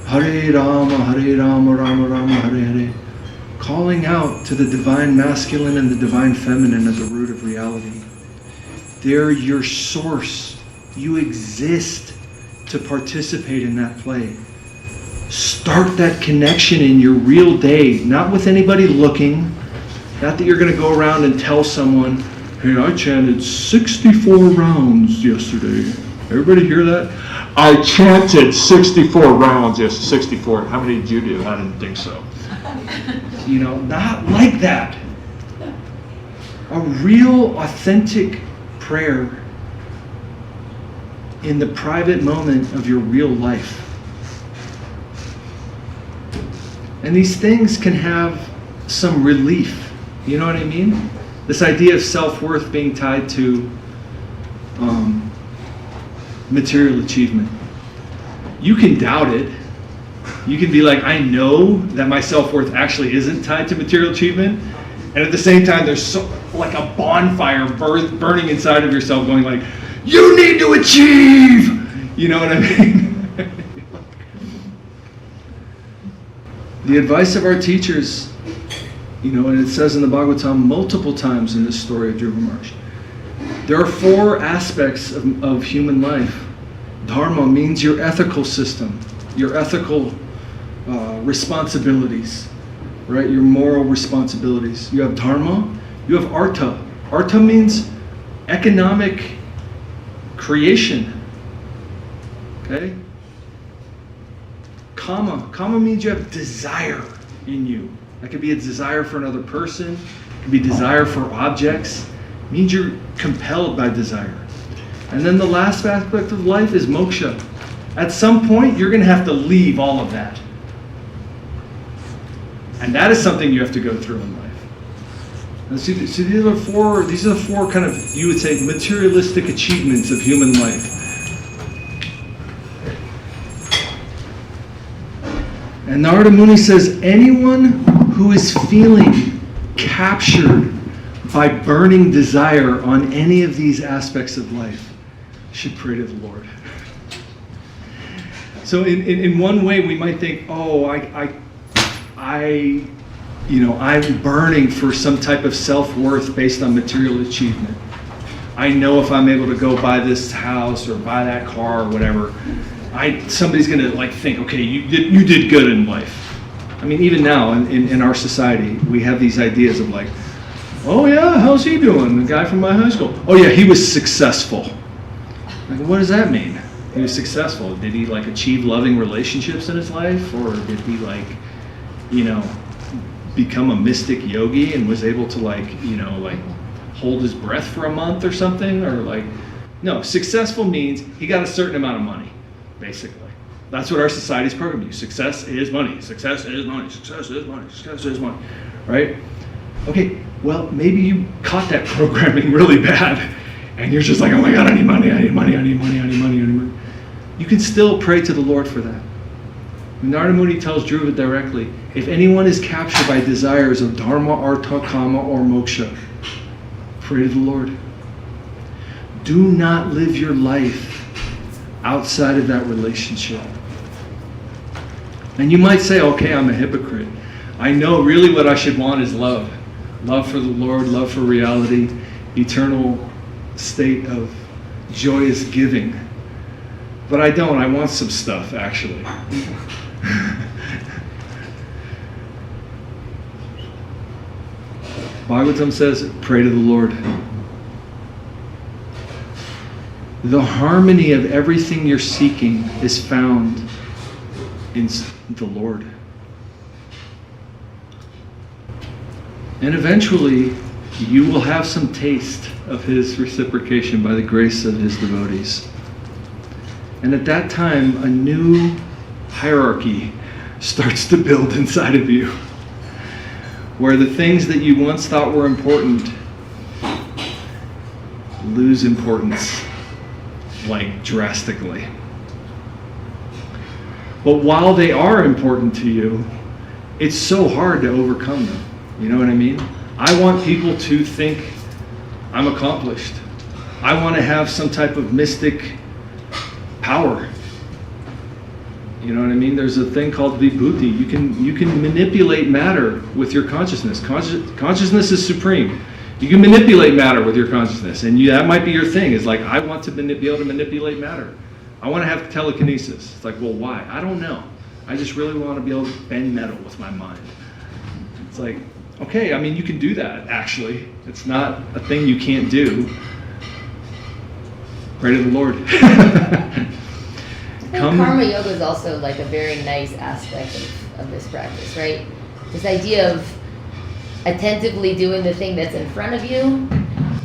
Hare Rama, Rama Rama, Hare Hare. Calling out to the divine masculine and the divine feminine at the root of reality. They're your source. You exist to participate in that play. Start that connection in your real day, not with anybody looking, not that you're going to go around and tell someone, hey, I chanted 64 rounds yesterday. Everybody hear that? I chanted 64 rounds yesterday. 64. How many did you do? I didn't think so. You know, not like that. A real, authentic prayer in the private moment of your real life. And these things can have some relief. You know what I mean? This idea of self-worth being tied to material achievement. You can doubt it. You can be like, I know that my self-worth actually isn't tied to material achievement. And at the same time, there's like a bonfire burning inside of yourself going like, you need to achieve! You know what I mean? The advice of our teachers, you know, and it says in the Bhagavatam multiple times in this story of Dhruva Maharaj, there are 4 aspects of human life. Dharma means your ethical system, your ethical responsibilities, right? Your moral responsibilities. You have dharma, you have artha. Artha means economic creation, okay? Kama means you have desire in you. That could be a desire for another person. It could be desire for objects. It means you're compelled by desire. And then the last aspect of life is moksha. At some point, you're going to have to leave all of that. And that is something you have to go through in life. And see, these are the 4 kind of, you would say, materialistic achievements of human life. And Narada Muni says, anyone who is feeling captured by burning desire on any of these aspects of life should pray to the Lord. So in one way we might think, oh, I'm burning for some type of self-worth based on material achievement. I know if I'm able to go buy this house or buy that car or whatever, somebody's going to like think, okay, you did good in life. I mean, even now in our society, we have these ideas of like, oh yeah, how's he doing? The guy from my high school. Oh yeah, he was successful. Like, what does that mean? He was successful. Did he like achieve loving relationships in his life? Or did he like, become a mystic yogi and was able to like hold his breath for a month or something? Or like, no, successful means he got a certain amount of money, basically. That's what our society's programmed you. Success is money. Success is money. Success is money. Success is money. Right? Okay, well, maybe you caught that programming really bad and you're just like, oh my God, I need money, I need money, I need money, I need money, I need money. You can still pray to the Lord for that. Narada Muni tells Dhruva directly, if anyone is captured by desires of dharma, artha, kama, or moksha, pray to the Lord. Do not live your life outside of that relationship. And you might say, okay, I'm a hypocrite. I know really what I should want is love. Love for the Lord, love for reality, eternal state of joyous giving. But I don't. I want some stuff, actually. Bhagavatam says, pray to the Lord. The harmony of everything you're seeking is found in the Lord. And eventually, you will have some taste of His reciprocation by the grace of His devotees. And at that time, a new hierarchy starts to build inside of you, where the things that you once thought were important lose importance, like drastically. But while they are important to you, it's so hard to overcome them. You know what I mean? I want people to think I'm accomplished. I want to have some type of mystic power. You know what I mean? There's a thing called vibhuti. You can manipulate matter with your consciousness. Consciousness is supreme. You can manipulate matter with your consciousness, and that might be your thing. It's like, I want to be able to manipulate matter. I want to have telekinesis. It's like, well, why? I don't know. I just really want to be able to bend metal with my mind. It's like, okay, I mean, you can do that, actually. It's not a thing you can't do. Pray to the Lord. Karma yoga is also like a very nice aspect of this practice, right? This idea of attentively doing the thing that's in front of you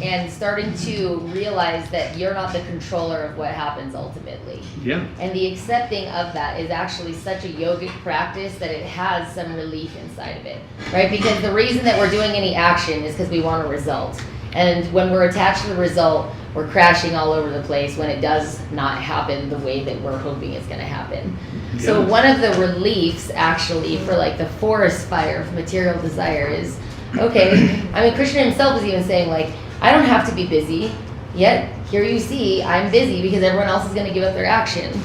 and starting to realize that you're not the controller of what happens ultimately. Yeah. And the accepting of that is actually such a yogic practice that it has some relief inside of it, right? Because the reason that we're doing any action is because we want a result. And when we're attached to the result, we're crashing all over the place when it does not happen the way that we're hoping it's going to happen. Yeah. So one of the reliefs actually for like the forest fire of material desire is, okay, I mean, Krishna himself is even saying like, I don't have to be busy, yet here you see I'm busy because everyone else is going to give up their action.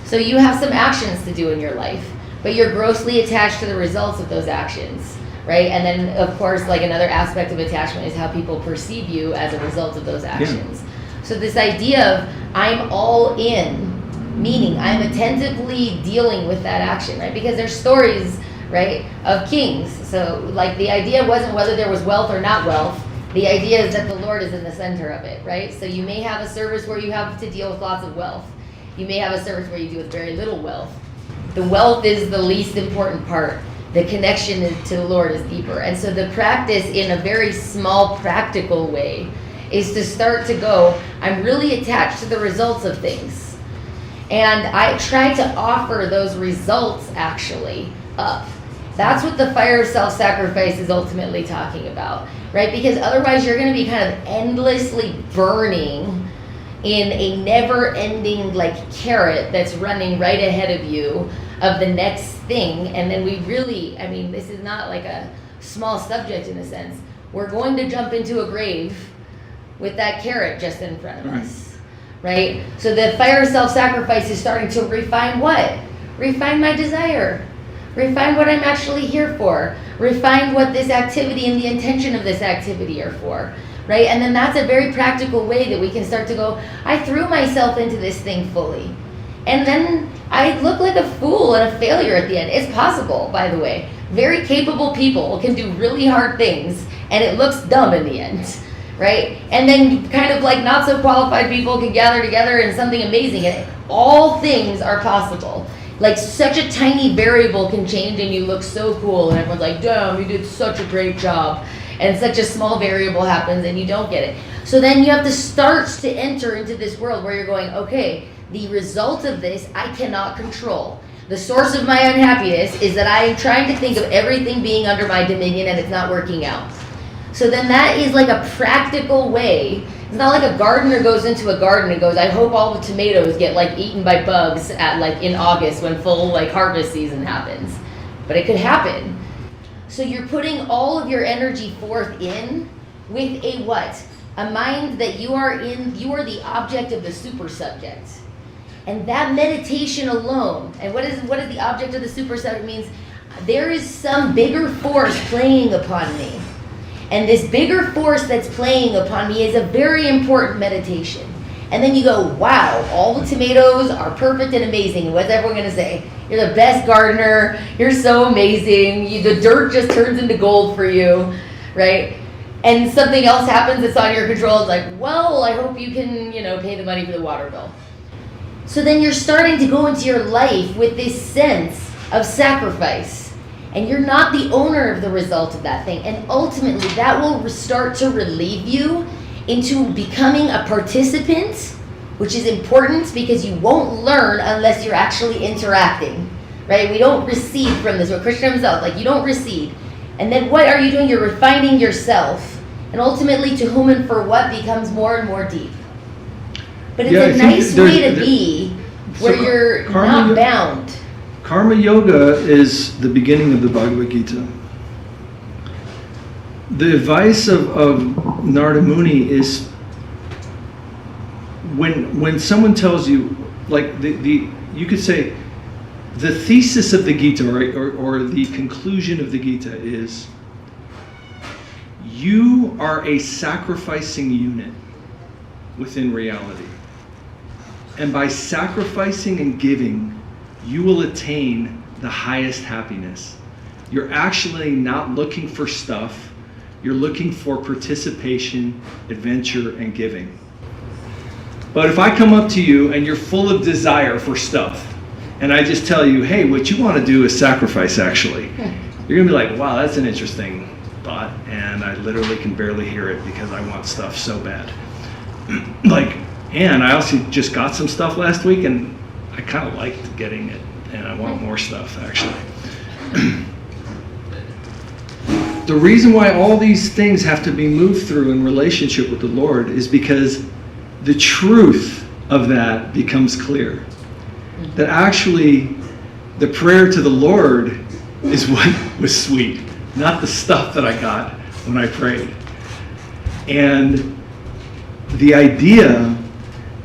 So you have some actions to do in your life, but you're grossly attached to the results of those actions, right? And then of course, like another aspect of attachment is how people perceive you as a result of those actions. Yeah. So this idea of I'm all in, meaning I'm attentively dealing with that action, right? Because there's stories, right, of kings. So like the idea wasn't whether there was wealth or not wealth. The idea is that the Lord is in the center of it, right? So you may have a service where you have to deal with lots of wealth. You may have a service where you deal with very little wealth. The wealth is the least important part. The connection to the Lord is deeper. And so the practice in a very small, practical way is to start to go, I'm really attached to the results of things. And I try to offer those results actually up. That's what the fire of self-sacrifice is ultimately talking about, right? Because otherwise you're going to be kind of endlessly burning in a never-ending like carrot that's running right ahead of you of the next thing. And then we really, I mean, this is not like a small subject in a sense. We're going to jump into a grave with that carrot just in front of us, right? So the fire of self-sacrifice is starting to refine what? Refine my desire. Refine what I'm actually here for. Refine what this activity and the intention of this activity are for, right? And then that's a very practical way that we can start to go, I threw myself into this thing fully. And then I look like a fool and a failure at the end. It's possible, by the way. Very capable people can do really hard things and it looks dumb in the end, right? And then kind of like not so qualified people can gather together in something amazing. And all things are possible. Like such a tiny variable can change and you look so cool and everyone's like, damn, you did such a great job. And such a small variable happens and you don't get it. So then you have to start to enter into this world where you're going, okay, the result of this I cannot control. The source of my unhappiness is that I am trying to think of everything being under my dominion and it's not working out. So then that is like a practical way. It's not like a gardener goes into a garden and goes, I hope all the tomatoes get like eaten by bugs at like in August when full like harvest season happens. But it could happen. So you're putting all of your energy forth in with a what? A mind that you are the object of the super subject. And that meditation alone, and what is the object of the super subject means? There is some bigger force playing upon me. And this bigger force that's playing upon me is a very important meditation. And then you go, wow, all the tomatoes are perfect and amazing. What's everyone going to say? You're the best gardener. You're so amazing. The dirt just turns into gold for you, right? And something else happens that's on your control. It's like, well, I hope you can, pay the money for the water bill. So then you're starting to go into your life with this sense of sacrifice. And you're not the owner of the result of that thing. And ultimately, that will start to relieve you into becoming a participant, which is important because you won't learn unless you're actually interacting, right? We don't receive from this. What Krishna himself, you don't receive. And then what are you doing? You're refining yourself. And ultimately, to whom and for what becomes more and more deep. But it's a nice way to be where you're not bound. Karma yoga is the beginning of the Bhagavad Gita. The advice of Narada Muni is when someone tells you, you could say, the thesis of the Gita or the conclusion of the Gita is, you are a sacrificing unit within reality. And by sacrificing and giving, you will attain the highest happiness. You're actually not looking for stuff. You're looking for participation, adventure, and giving. But if I come up to you and you're full of desire for stuff, and I just tell you, hey, what you want to do is sacrifice, actually, you're going to be like, wow, that's an interesting thought, and I literally can barely hear it because I want stuff so bad. And I also just got some stuff last week, and I kind of liked getting it, and I want more stuff, actually. The reason why all these things have to be moved through in relationship with the Lord is because the truth of that becomes clear. That actually, the prayer to the Lord is what was sweet, not the stuff that I got when I prayed. And the idea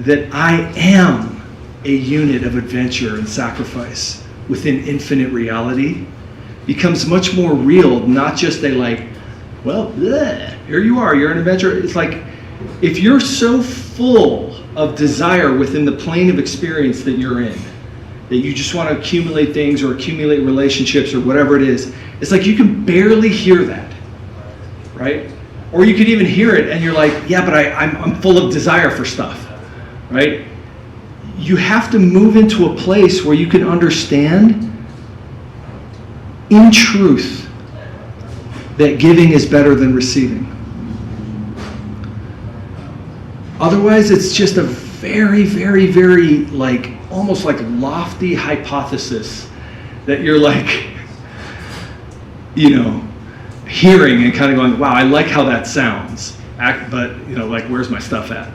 that I am a unit of adventure and sacrifice within infinite reality becomes much more real, not just a here you are, you're an adventurer. It's like, if you're so full of desire within the plane of experience that you're in, that you just want to accumulate things or accumulate relationships or whatever it is, it's like you can barely hear that, right? Or you could even hear it and you're like, yeah, but I'm full of desire for stuff, right? You have to move into a place where you can understand in truth that giving is better than receiving. Otherwise, it's just a very, very, very almost lofty hypothesis that you're hearing and kind of going, wow, I like how that sounds, but where's my stuff at?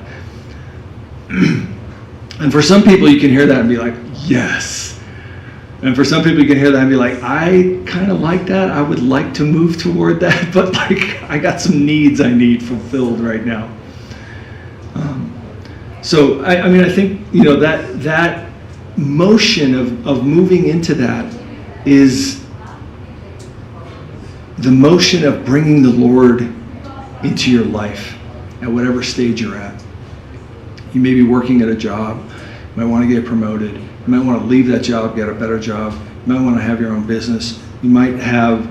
And for some people you can hear that and be like, yes. And for some people you can hear that and be like, I kind of like that, I would like to move toward that, but I got some needs I need fulfilled right now. So I think that motion of moving into that is the motion of bringing the Lord into your life at whatever stage you're at. You may be working at a job, you might want to get promoted, you might want to leave that job, get a better job, you might want to have your own business, you might have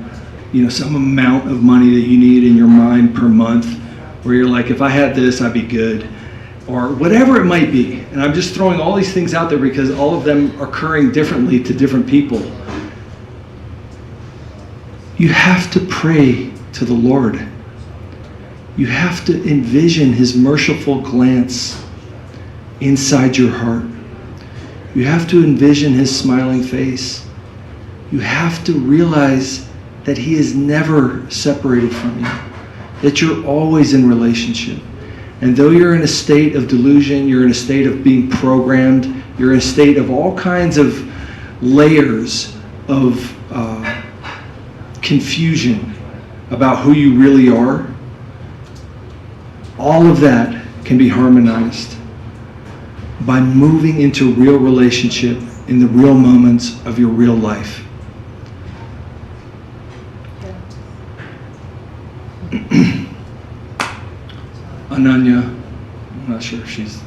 some amount of money that you need in your mind per month where you're like, if I had this, I'd be good. Or whatever it might be. And I'm just throwing all these things out there because all of them are occurring differently to different people. You have to pray to the Lord. You have to envision His merciful glance inside your heart. You have to envision His smiling face. You have to realize that He is never separated from you, that you're always in relationship. And though you're in a state of delusion, you're in a state of being programmed, you're in a state of all kinds of layers of confusion about who you really are, all of that can be harmonized by moving into real relationship in the real moments of your real life. Ananya, I'm not sure if she's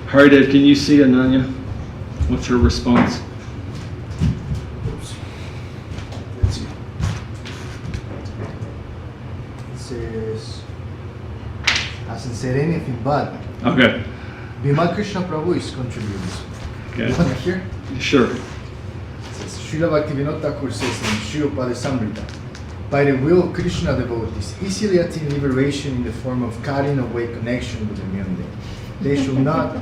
Haridev, can you see Ananya? What's her response? Let's see. It says, hasn't said anything but. Okay. Bimal Krishna Prabhu is contributing. Okay. You want to hear? Sure. It says, Srila Bhaktivinoda Thakur says in Sri Upadesamrita, by the will of Krishna devotees, easily attain liberation in the form of cutting away connection with the Mundane. They should not,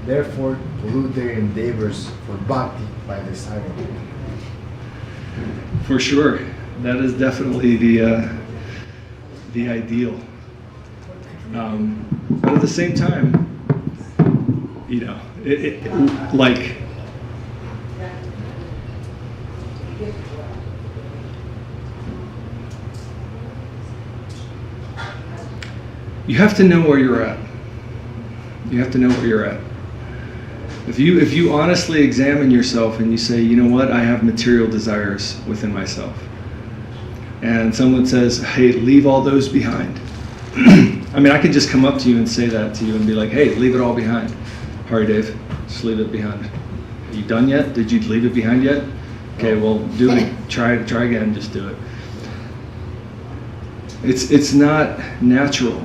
therefore, pollute their endeavors for bhakti by desiring. For sure. That is definitely the ideal. But at the same time, you know, like, you have to know where you're at. You have to know where you're at. If you honestly examine yourself and you say, you know what, I have material desires within myself, and someone says, hey, leave all those behind. I mean, I can just come up to you and say that to you and be like, hey, leave it all behind. Haridev, just leave it behind. Are you done yet? Did you leave it behind yet? Okay, well, do it. Try again. Just do it. It's not natural.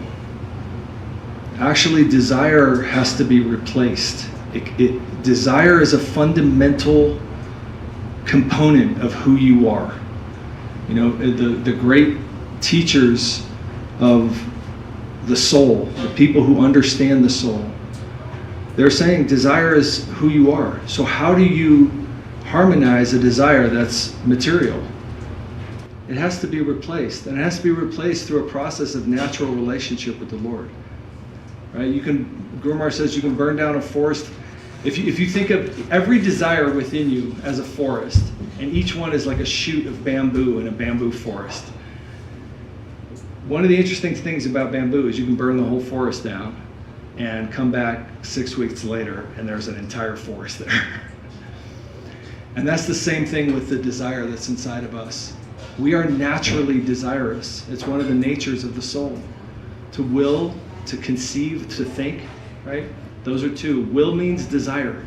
Actually, desire has to be replaced. Desire is a fundamental component of who you are. You know, the great teachers of the soul, the people who understand the soul, they're saying desire is who you are. So how do you harmonize a desire that's material? It has to be replaced, and it has to be replaced through a process of natural relationship with the Lord. Right? Guru Maharaj says you can burn down a forest. If you think of every desire within you as a forest, and each one is like a shoot of bamboo in a bamboo forest. One of the interesting things about bamboo is you can burn the whole forest down and come back 6 weeks later and there's an entire forest there. And that's the same thing with the desire that's inside of us. We are naturally desirous. It's one of the natures of the soul. To will, to conceive, to think, right? Those are two. Will means desire.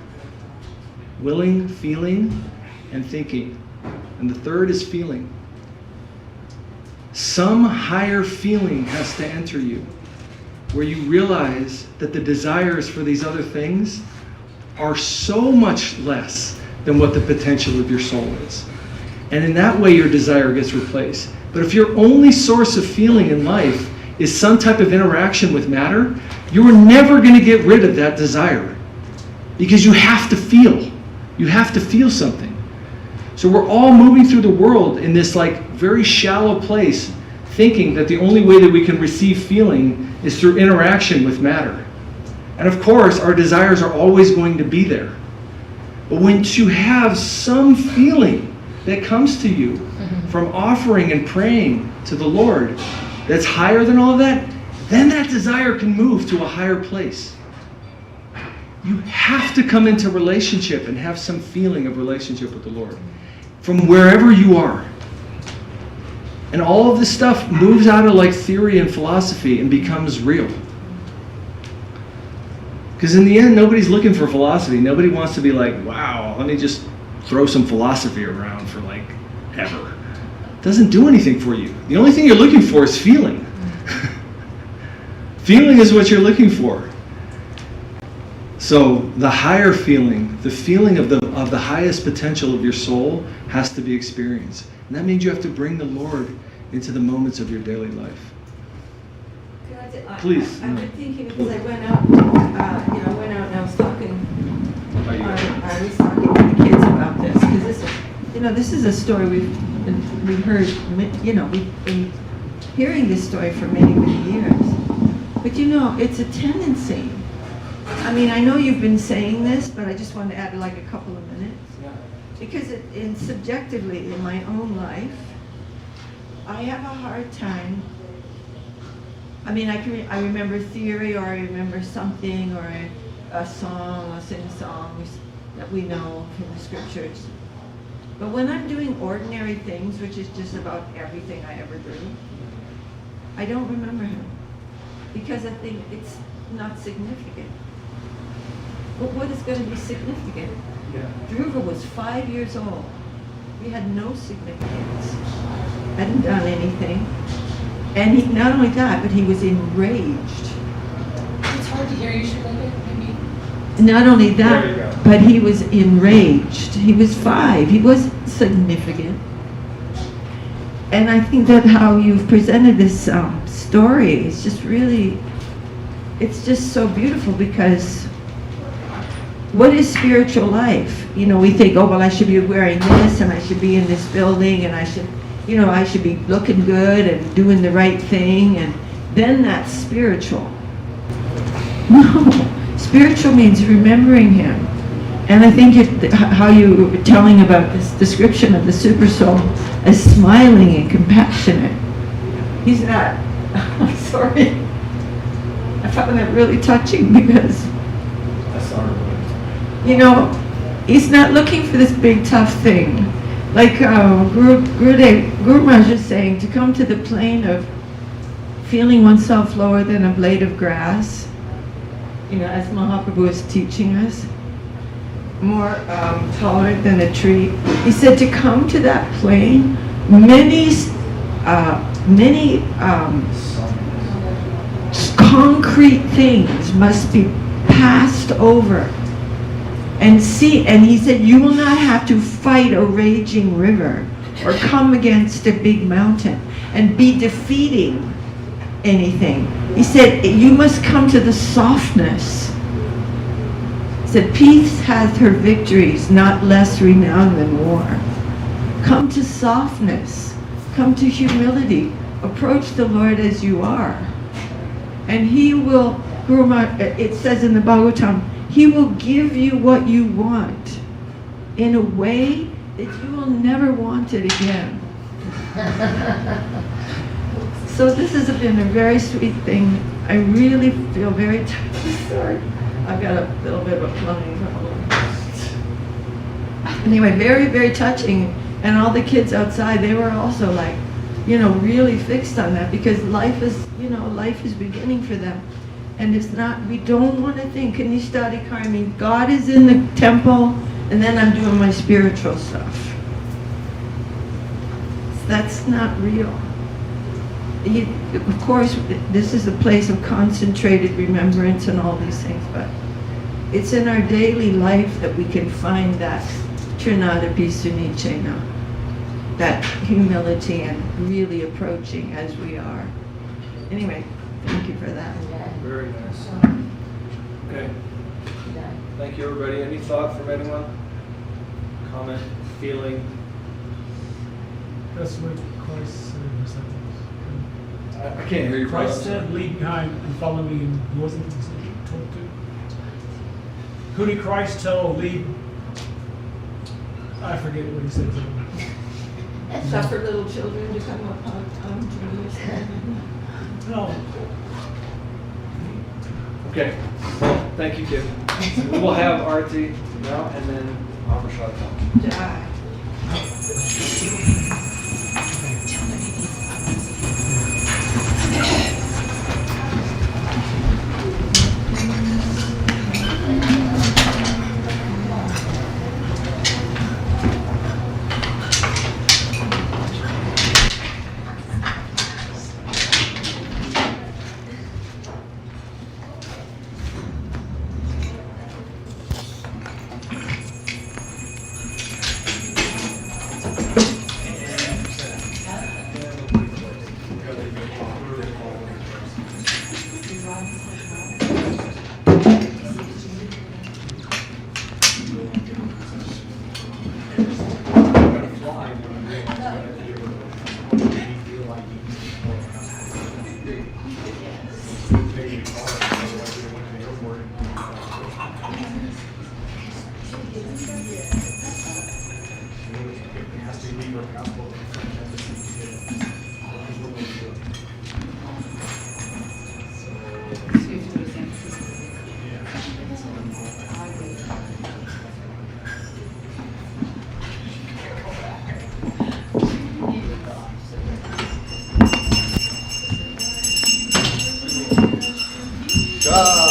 Willing, feeling, and thinking. And the third is feeling. Some higher feeling has to enter you, where you realize that the desires for these other things are so much less than what the potential of your soul is. And in that way, your desire gets replaced. But if your only source of feeling in life is some type of interaction with matter, you're never going to get rid of that desire. Because you have to feel. You have to feel something. So we're all moving through the world in this like very shallow place, thinking that the only way that we can receive feeling is through interaction with matter. And of course, our desires are always going to be there. But once you have some feeling that comes to you from offering and praying to the Lord that's higher than all of that, then that desire can move to a higher place. You have to come into relationship and have some feeling of relationship with the Lord from wherever you are. And all of this stuff moves out of like theory and philosophy and becomes real. Because in the end, nobody's looking for philosophy. Nobody wants to be like, wow, let me just throw some philosophy around for like ever. It doesn't do anything for you. The only thing you're looking for is feeling. Feeling is what you're looking for. So the higher feeling, the feeling of the highest potential of your soul has to be experienced. And that means you have to bring the Lord into the moments of your daily life. Please. I've been thinking because I went out, and I was talking. I was talking to the kids about this because this is a story we've heard. We've been hearing this story for many, many years. But it's a tendency. I mean, I know you've been saying this, but I just want to add like a couple of minutes. Because subjectively in my own life, I have a hard time. I mean, I remember theory, or I remember something, or a song, a sing-song that we know from the scriptures. But when I'm doing ordinary things, which is just about everything I ever do, I don't remember him. Because I think not significant. But what is going to be significant? Yeah. Dhruva was 5 years old. He had no significance. Hadn't done anything. And he, not only that, but he was enraged. It's hard to hear you, Srimati, maybe. Not only There you that, go. but he was enraged. He was 5. He wasn't significant. And I think that how you've presented this story is just really, it's just so beautiful, because what is spiritual life? You know, we think, oh, well, I should be wearing this, and I should be in this building, and I should, you know, I should be looking good and doing the right thing, and then that's spiritual. No, spiritual means remembering Him. And I think how you were telling about this description of the super soul as smiling and compassionate. He's not, I'm sorry. I found that really touching, because, That's our you know, he's not looking for this big tough thing. Like Guru Maharaj is saying, to come to the plane of feeling oneself lower than a blade of grass, you know, as Mahaprabhu is teaching us, more tolerant than a tree. He said to come to that plane, many concrete things must be passed over. And see, and he said, you will not have to fight a raging river or come against a big mountain and be defeating anything. He said, you must come to the softness. He said, peace hath her victories, not less renowned than war. Come to softness. Come to humility. Approach the Lord as you are. And He will, it says in the Bhagavatam, He will give you what you want in a way that you will never want it again. So this has been a very sweet thing. I really feel very sorry. I've got a little bit of a plumbing problem. Anyway, very, very touching. And all the kids outside, they were also like, you know, really fixed on that, because life is, you know, life is beginning for them. And it's not, we don't want to think, Kanishtadi Karmi, God is in the temple, and then I'm doing my spiritual stuff. That's not real. Of course, this is a place of concentrated remembrance and all these things, but it's in our daily life that we can find that Trinadapi Sunichena, that humility and really approaching as we are. Anyway, thank you for that. Very nice. Okay. Thank you, everybody. Any thought from anyone? Comment, feeling? That's what Christ said in the disciples. I can't hear you. Christ said, leave behind and follow me, and he wasn't told to. Who did Christ tell, leave? I forget what he said. Suffer little children to come up to me. No. Okay. Well, thank you, Kim. We will have Arti now, and then Amrashad. Jai. Jai.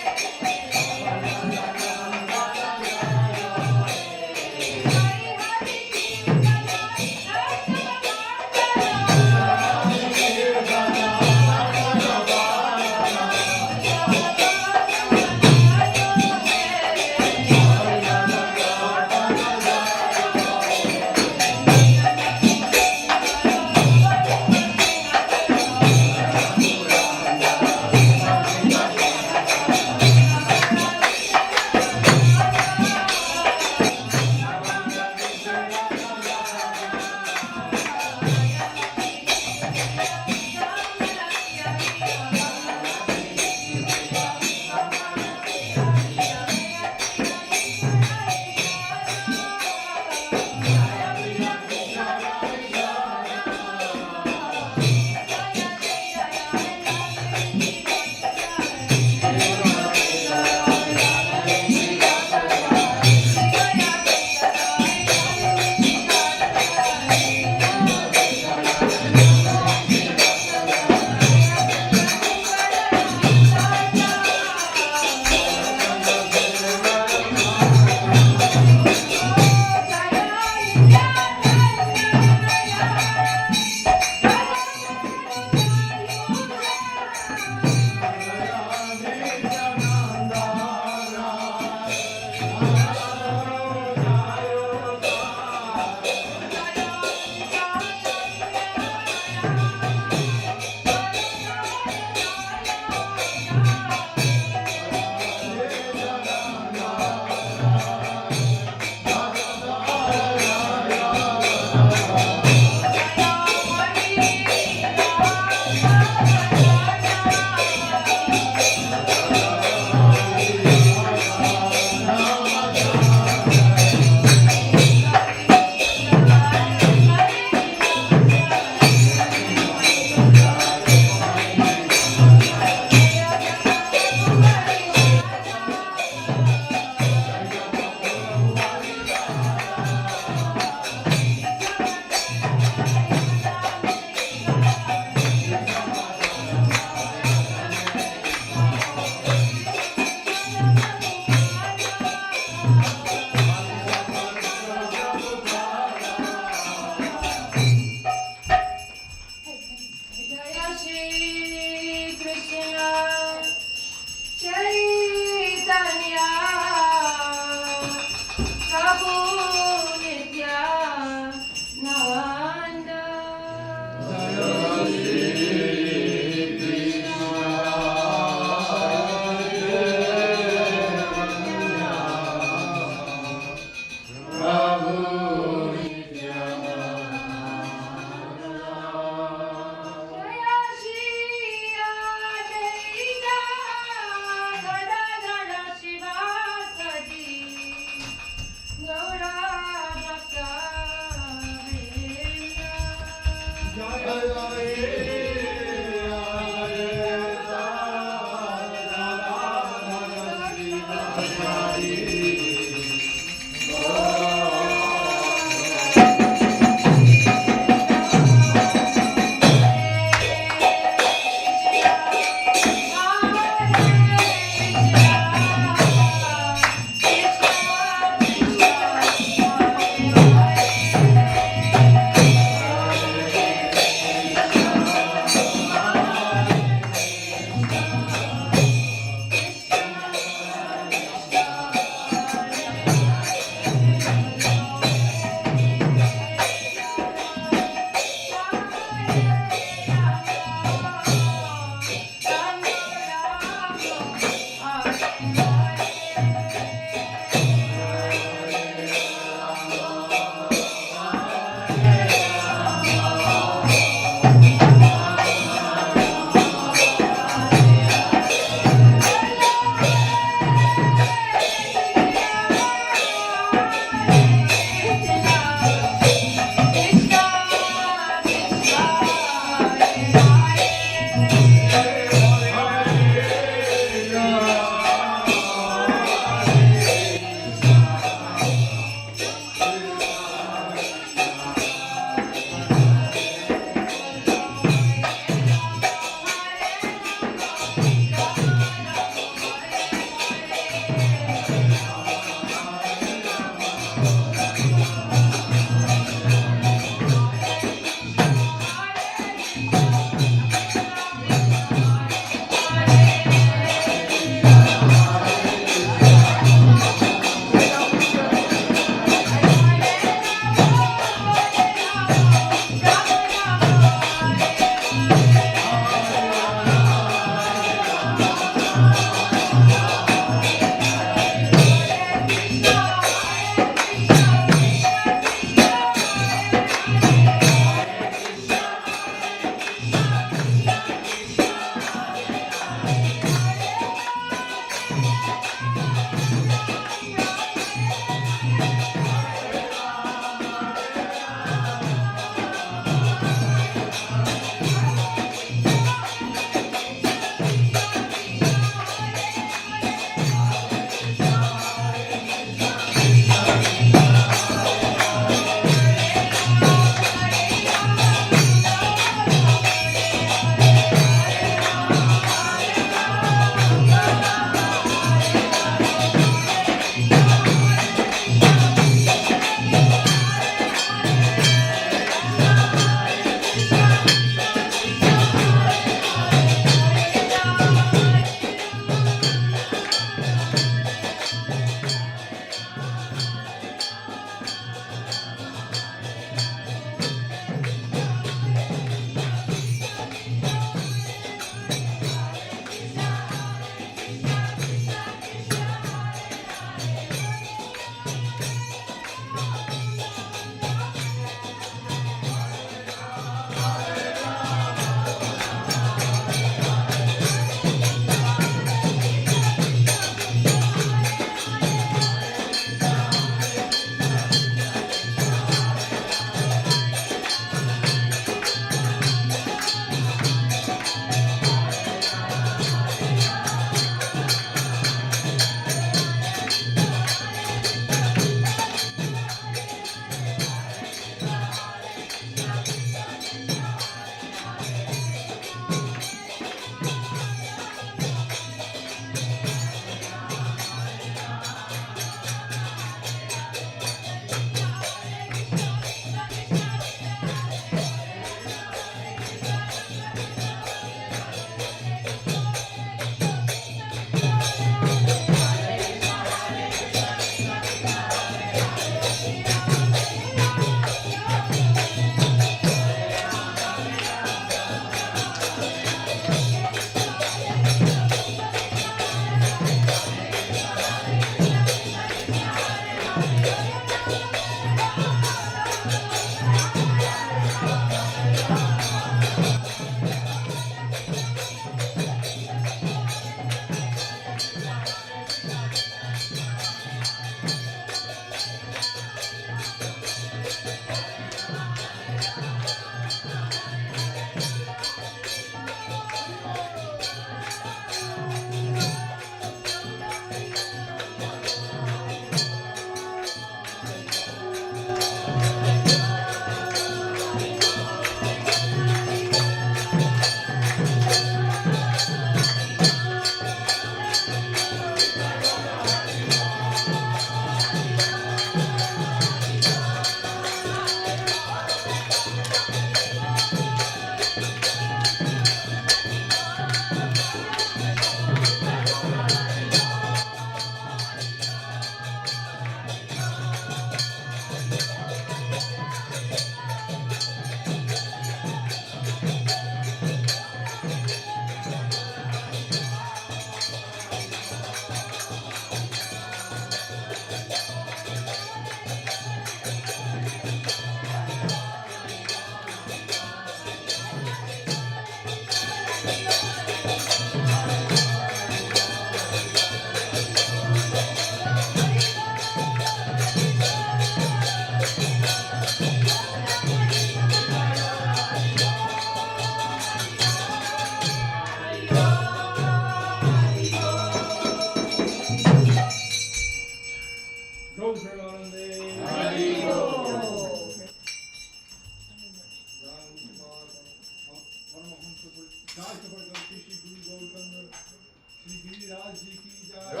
महाराज जी की जय।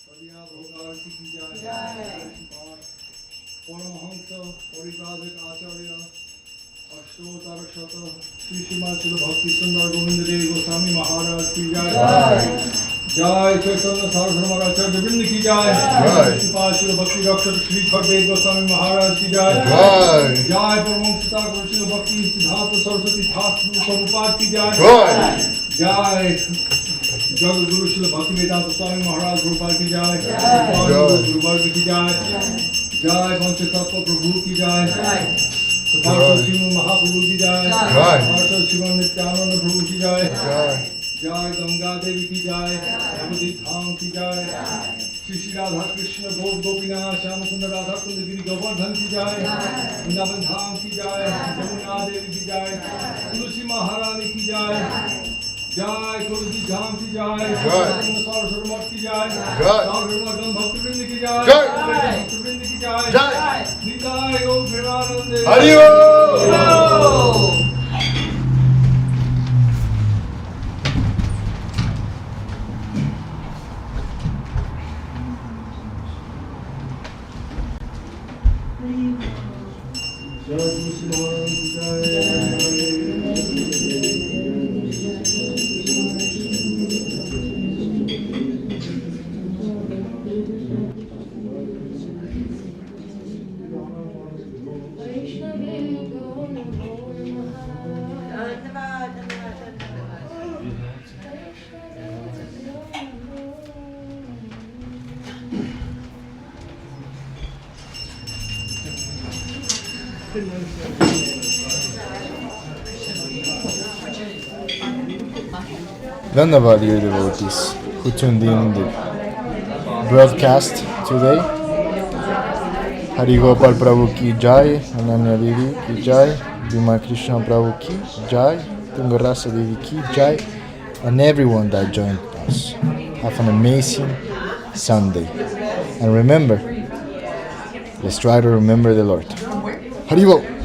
बढ़िया भोगार की जय। परमहंस परिव्राजक आचार्य अष्टोत्तर शत श्री श्रीमती भक्ति सुंदर गोविंद देव गोस्वामी महाराज की जय। जय चैतन्य सारधर्माचार्य वृंद की जय। श्री भक्ति रक्षक श्री खरदेव गोस्वामी महाराज की जय। जय परमहंसता श्री भक्ति सिद्धार्थ सरस्वती ठाकुर प्रभुपाद की जय। जय जग गुरु श्री भक्ति वेदांत स्वामी महाराज प्रभुपाद की जय। गुरुवर्ग की जय। जय पंचतत्व प्रभु की जय। महाप्रभु की जय। शिवन नित्यानंद प्रभु की जय। जय गंगा देवी की जय। भगवती धाम की जय। श्री श्री राधा कृष्ण गोप गोपीनाथ श्याम सुंदर राधा कुंद गिरी गोवर्धन की जय। वृंदावन धाम की जय। यमुना देवी की जय। तुलसी महारानी की जय। जय तुलसी धाम की जय। सरस्वती की जय। भक्तवृंद की जय। भक्तवृंद की जय। निताय गौ प्रेमानंद हरि बोल। Dandavat, dear devotees who tuned in the broadcast today. Hari Gopal Prabhu ki jai, Ananya Devi ki jai, Bhima Krishna Prabhu ki jai, Tungarasa Devi ki jai, and everyone that joined us. Have an amazing Sunday. And remember, let's try to remember the Lord. Hari Bol.